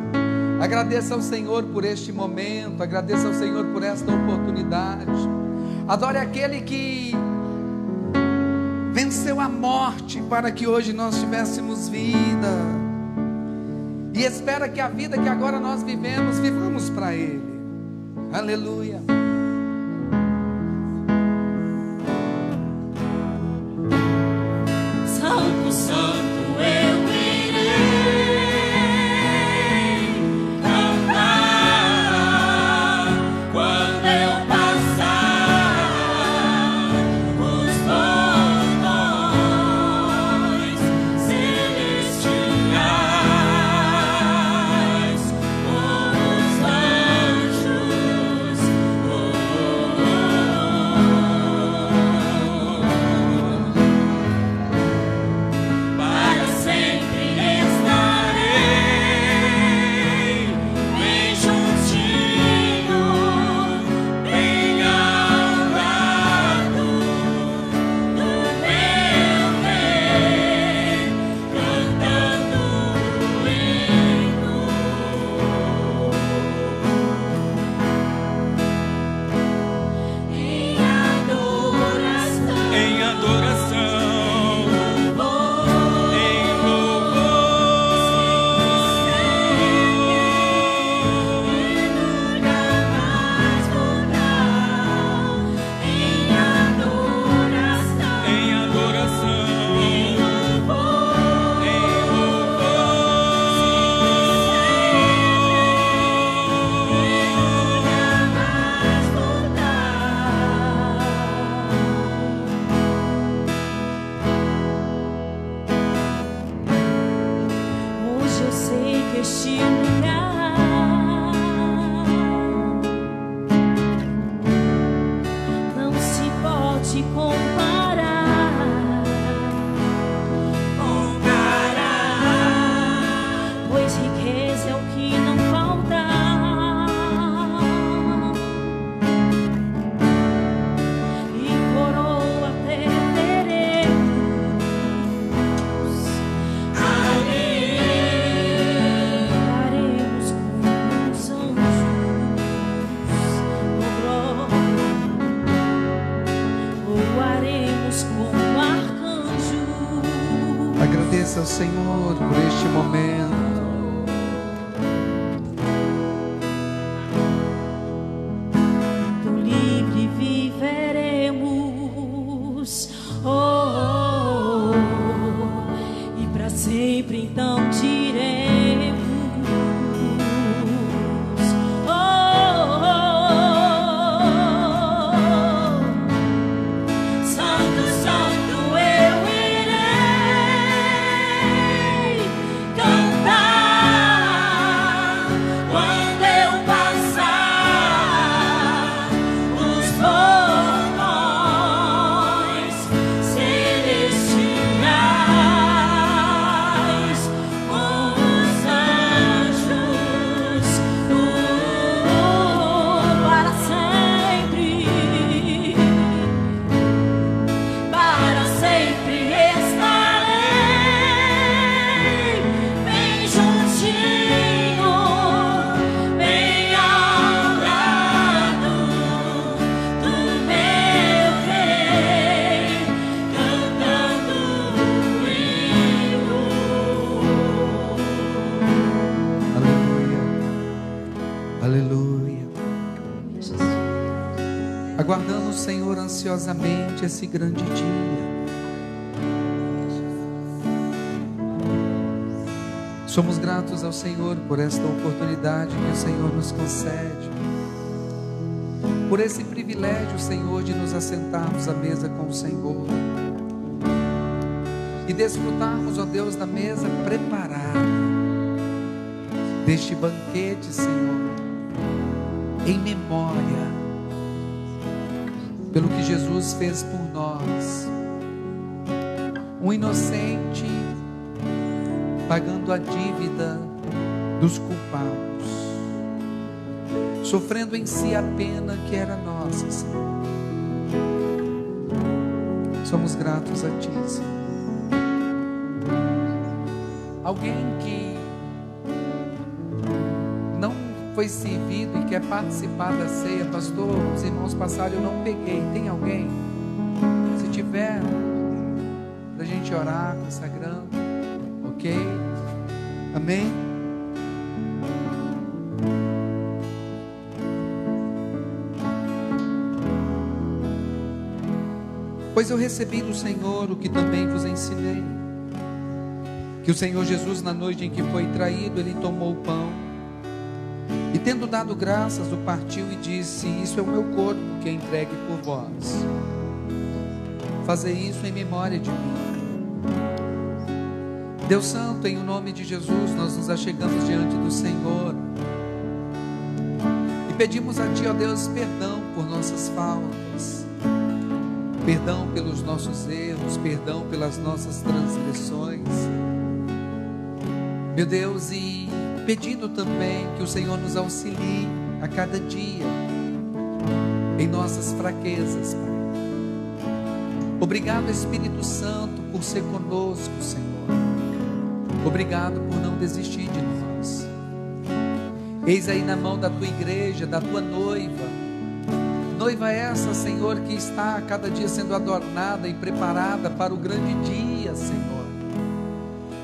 agradeça ao Senhor por este momento, agradeça ao Senhor por esta oportunidade. Adore aquele que venceu a morte para que hoje nós tivéssemos vida. E espera que a vida que agora nós vivemos, vivamos para Ele. Aleluia. Santo, Santo, eu irei cantar quando eu passar os portões celestiais, os anjos, para sempre estarei bem juntinho, bem ao lado do meu bem, cantando o hino. Em adoração, em louvor, em adoração, em Hoje eu sei que este lugar não se pode comparar, pois riqueza é o que não falta e coroa até teremos. Daremos como os anjos, voaremos como arcanjo. Agradeça ao Senhor por este momento. Aleluia. Aguardando o Senhor ansiosamente esse grande dia. Somos gratos ao Senhor por esta oportunidade que o Senhor nos concede, por esse privilégio, Senhor, de nos assentarmos à mesa com o Senhor e desfrutarmos, ó Deus, da mesa preparada deste banquete, Senhor, em memória pelo que Jesus fez por nós, um inocente pagando a dívida dos culpados, sofrendo em si a pena que era nossa, Senhor. Somos gratos a Ti, Senhor. Alguém que não foi servido e quer participar da ceia, pastor, os irmãos passaram, eu não peguei. Tem alguém? Se tiver, para a gente orar, consagrando, ok? Amém? Pois eu recebi do Senhor o que também vos ensinei, que o Senhor Jesus, na noite em que foi traído, Ele tomou o pão e, tendo dado graças, o partiu e disse: isso é o meu corpo que é entregue por vós, fazei isso em memória de mim. Deus Santo, em o nome de Jesus, nós nos achegamos diante do Senhor e pedimos a Ti, ó Deus, perdão por nossas faltas, perdão pelos nossos erros, perdão pelas nossas transgressões, meu Deus, e pedindo também que o Senhor nos auxilie a cada dia em nossas fraquezas, Pai. Obrigado, Espírito Santo, por ser conosco, Senhor. Obrigado por não desistir de nós. Eis aí na mão da Tua igreja, da Tua noiva, noiva essa, Senhor, que está a cada dia sendo adornada e preparada para o grande dia, Senhor,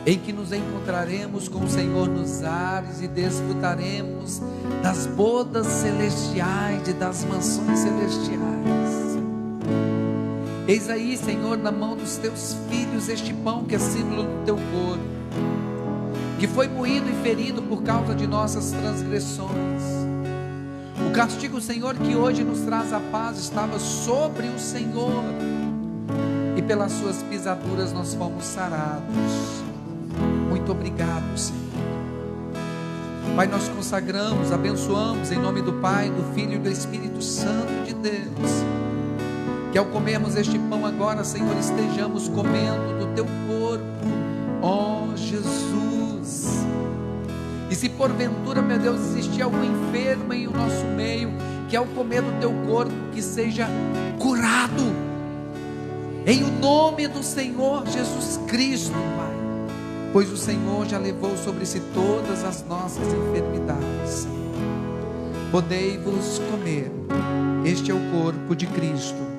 em que nos encontraremos com o Senhor nos ares e desfrutaremos das bodas celestiais e das mansões celestiais. Eis aí, Senhor, na mão dos Teus filhos este pão que é símbolo do Teu corpo, que foi moído e ferido por causa de nossas transgressões. O castigo, Senhor, que hoje nos traz a paz, estava sobre o Senhor, e pelas suas pisaduras nós fomos sarados. Muito obrigado, Senhor. Pai, nós consagramos, abençoamos em nome do Pai, do Filho e do Espírito Santo de Deus, que ao comermos este pão agora, Senhor, estejamos comendo do Teu corpo, ó Jesus. E se porventura, meu Deus, existir algum enfermo em o nosso meio, que ao comer do Teu corpo, que seja curado, em o nome do Senhor Jesus Cristo, Pai, pois o Senhor já levou sobre si todas as nossas enfermidades. Podei-vos comer, este é o corpo de Cristo.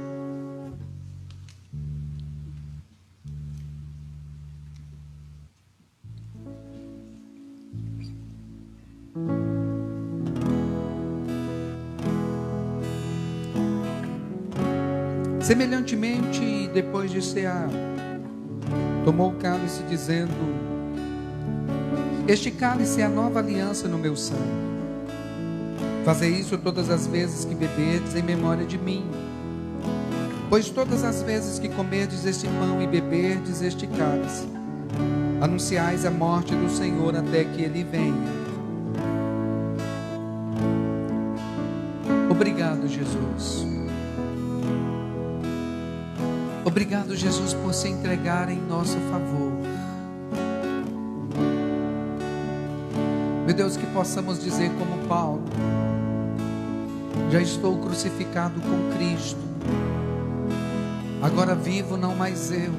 Semelhantemente, depois de cear, tomou o cálice, dizendo: este cálice é a nova aliança no meu sangue. Fazei isso todas as vezes que beberdes em memória de mim. Pois todas as vezes que comerdes este pão e beberdes este cálice, anunciais a morte do Senhor até que Ele venha. Obrigado, Jesus. Obrigado, Jesus, por se entregar em nosso favor. Meu Deus, que possamos dizer como Paulo: já estou crucificado com Cristo, agora vivo não mais eu,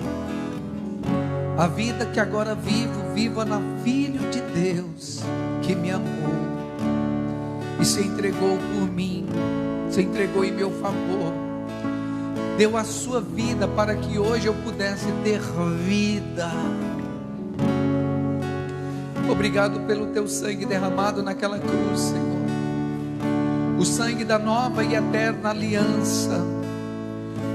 a vida que agora vivo, vivo na Filho de Deus, que me amou e se entregou por mim, se entregou em meu favor, deu a sua vida para que hoje eu pudesse ter vida. Obrigado pelo Teu sangue derramado naquela cruz, Senhor. o sangue da nova e eterna aliança,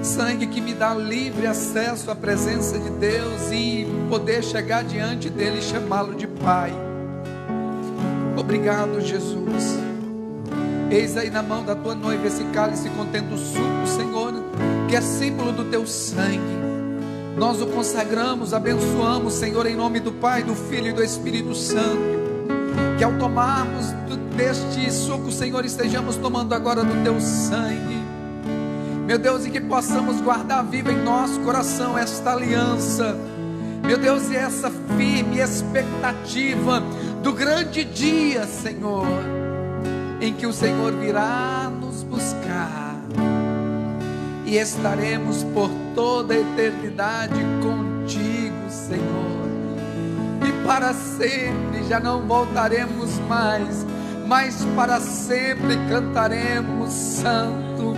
sangue que me dá livre acesso à presença de Deus e poder chegar diante dele e chamá-lo de Pai. Obrigado, Jesus. Eis aí na mão da tua noiva esse cálice contendo o suco, Senhor, que é símbolo do teu sangue. Nós o consagramos, abençoamos, Senhor, em nome do Pai, do Filho e do Espírito Santo. Que ao tomarmos deste suco, Senhor, estejamos tomando agora do teu sangue, meu Deus, e que possamos guardar viva em nosso coração esta aliança, meu Deus, e essa firme expectativa do grande dia, Senhor, em que o Senhor virá nos buscar e estaremos por toda a eternidade contigo, Senhor. E para sempre já não voltaremos mais, mas para sempre cantaremos santo,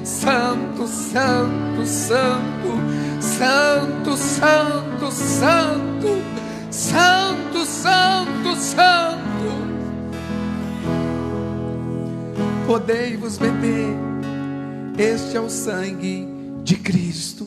santo, santo, santo, santo, santo, santo, santo, santo, santo. Podei-vos beber, este é o sangue de Cristo.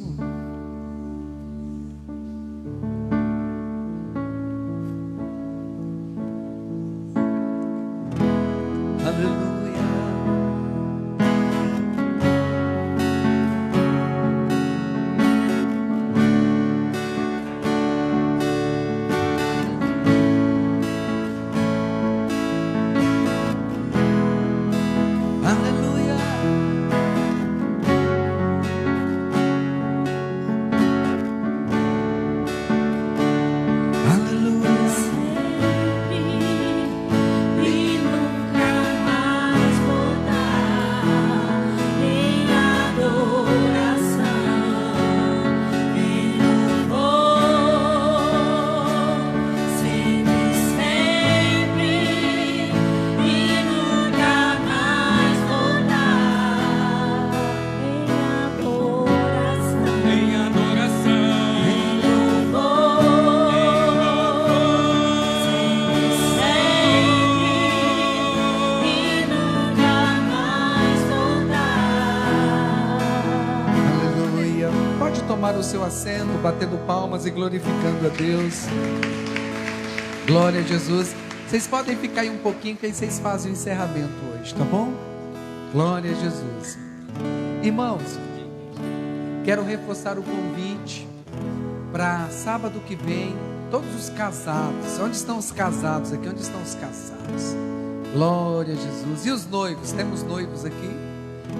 O seu assento, batendo palmas e glorificando a Deus. Glória a Jesus. Vocês podem ficar aí um pouquinho, que aí vocês fazem o encerramento hoje, tá bom? Glória a Jesus. Irmãos, quero reforçar o convite para sábado que vem, todos os casados. Onde estão os casados aqui? Onde estão os casados? Glória a Jesus. E os noivos? Temos noivos aqui?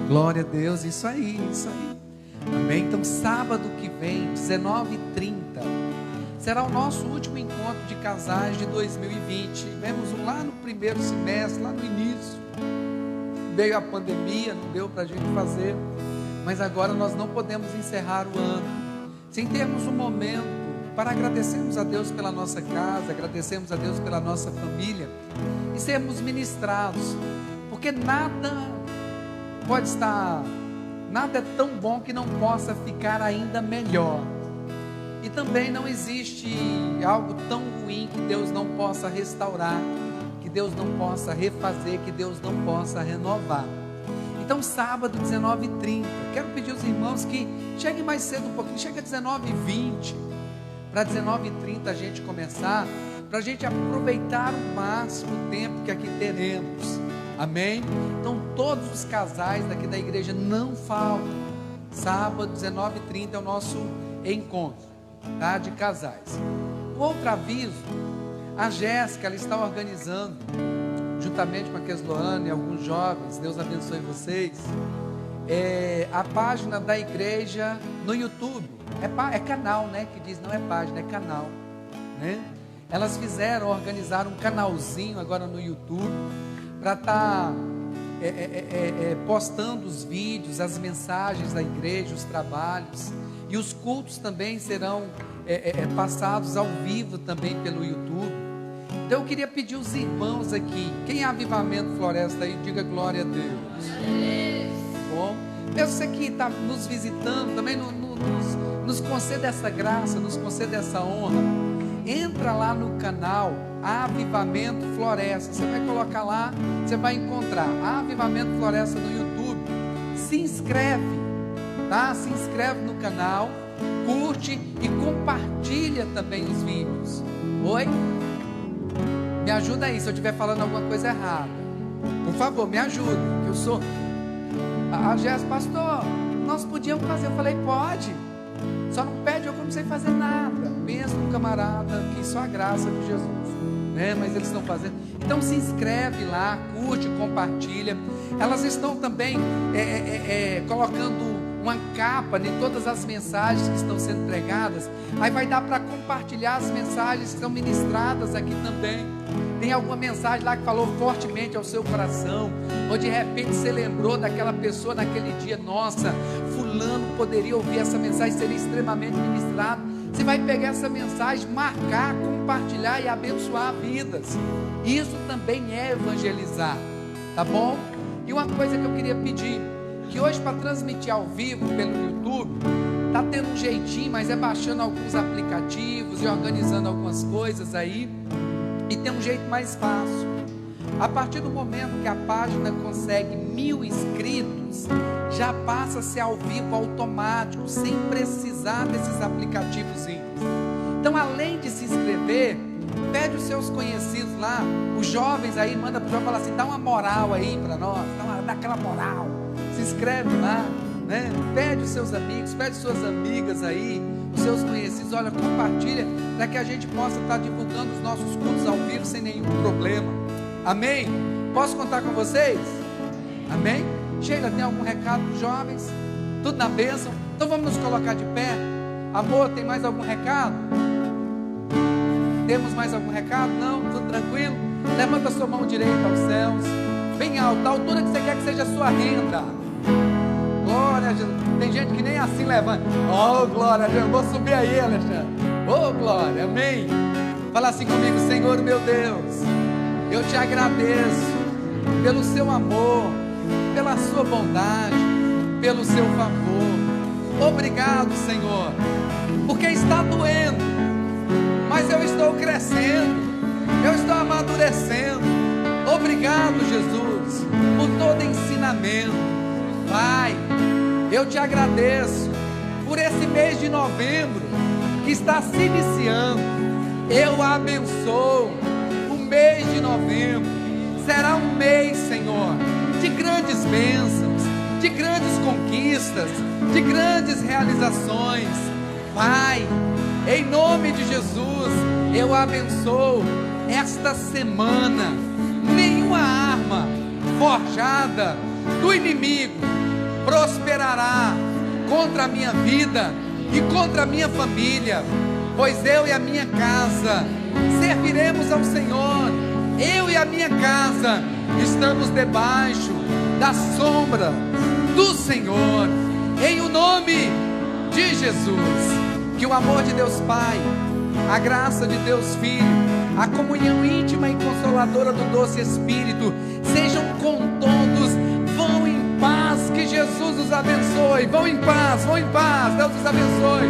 Glória a Deus. Isso aí, isso aí. Amém? Então sábado que vem, 19h30, será o nosso último encontro de casais de 2020. Tivemos um lá no primeiro semestre, lá no início. Veio a pandemia, não deu para a gente fazer, mas agora nós não podemos encerrar o ano sem termos um momento para agradecermos a Deus pela nossa casa, agradecermos a Deus pela nossa família e sermos ministrados, porque nada é tão bom que não possa ficar ainda melhor. E também não existe algo tão ruim que Deus não possa restaurar, que Deus não possa refazer, que Deus não possa renovar. Então sábado 19h30, quero pedir aos irmãos que cheguem mais cedo um pouquinho, chega 19h20, para 19h30 a gente começar, para a gente aproveitar o máximo tempo que aqui teremos. Amém? Então todos os casais daqui da igreja não faltam. Sábado 19h30 é o nosso encontro, tá? De casais. O outro aviso, a Jéssica, ela está organizando, juntamente com a Kesloane e alguns jovens, Deus abençoe vocês, a página da igreja no YouTube. É canal, né? Que diz, não é página, é canal, né? Elas organizaram um canalzinho agora no YouTube, para estar postando os vídeos, as mensagens da igreja, os trabalhos, e os cultos também serão passados ao vivo também pelo YouTube. Então eu queria pedir os irmãos aqui, quem é Avivamento Floresta aí, diga glória a Deus. Bom, você que está nos visitando também, nos conceda essa graça, nos conceda essa honra. Entra lá no canal Avivamento Floresta. Você vai colocar lá, você vai encontrar Avivamento Floresta no YouTube. Se inscreve, tá? Se inscreve no canal, curte e compartilha também os vídeos. Oi? Me ajuda aí se eu estiver falando alguma coisa errada. Por favor, me ajuda, que eu sou... A Jéssica, pastor, nós podíamos fazer. Eu falei, pode. Só não pede eu que não sei fazer nada. Pensa no camarada que só a graça de Jesus, né? Mas eles estão fazendo. Então se inscreve lá, curte, compartilha. Elas estão também colocando uma capa em todas as mensagens que estão sendo pregadas. Aí vai dar para compartilhar as mensagens que são ministradas aqui também. Tem alguma mensagem lá que falou fortemente ao seu coração, ou de repente você lembrou daquela pessoa naquele dia, nossa, fulano poderia ouvir essa mensagem, seria extremamente ministrado. Você vai pegar essa mensagem, marcar, compartilhar e abençoar vidas. Isso também é evangelizar, tá bom? E uma coisa que eu queria pedir, que hoje para transmitir ao vivo pelo YouTube, tá tendo um jeitinho, mas é baixando alguns aplicativos e organizando algumas coisas aí. E tem um jeito mais fácil. A partir do momento que a página consegue 1000 inscritos, já passa a ser ao vivo automático, sem precisar desses aplicativos. Então, além de se inscrever, pede os seus conhecidos lá, os jovens aí, manda para o jovem falar assim, dá uma moral aí para nós, dá aquela moral, se inscreve lá, né? Pede os seus amigos, pede suas amigas aí, os seus conhecidos, olha, compartilha, para que a gente possa estar divulgando os nossos cultos ao vivo sem nenhum problema. Amém? Posso contar com vocês? Amém? Sheila, tem algum recado para os jovens? Tudo na bênção? Então vamos nos colocar de pé. Amor, tem mais algum recado? Temos mais algum recado? Não? Tudo tranquilo? Levanta a sua mão direita aos céus, bem alto, a altura que você quer que seja a sua renda. Glória a Jesus. Tem gente que nem assim levanta. Oh, glória a Jesus. Vou subir aí, Alexandre. Oh, glória. Amém. Fala assim comigo, Senhor meu Deus, eu te agradeço pelo seu amor, pela sua bondade, pelo seu favor. Obrigado, Senhor, porque está doendo, mas eu estou crescendo, eu estou amadurecendo. Obrigado, Jesus, por todo ensinamento. Pai, eu te agradeço por esse mês de novembro que está se iniciando. Eu abençoo o mês de novembro. Será um mês, Senhor, de grandes bênçãos, de grandes conquistas, de grandes realizações. Pai, em nome de Jesus, eu abençoo esta semana. Nenhuma arma forjada do inimigo prosperará contra a minha vida e contra a minha família, pois eu e a minha casa serviremos ao Senhor. Eu e a minha casa estamos debaixo da sombra do Senhor, em o nome de Jesus. Que o amor de Deus Pai, a graça de Deus Filho, a comunhão íntima e consoladora do doce Espírito sejam com todos. Vão em paz, que Jesus os abençoe. Vão em paz, Deus os abençoe.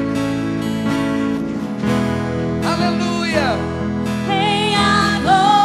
Aleluia. Em agora.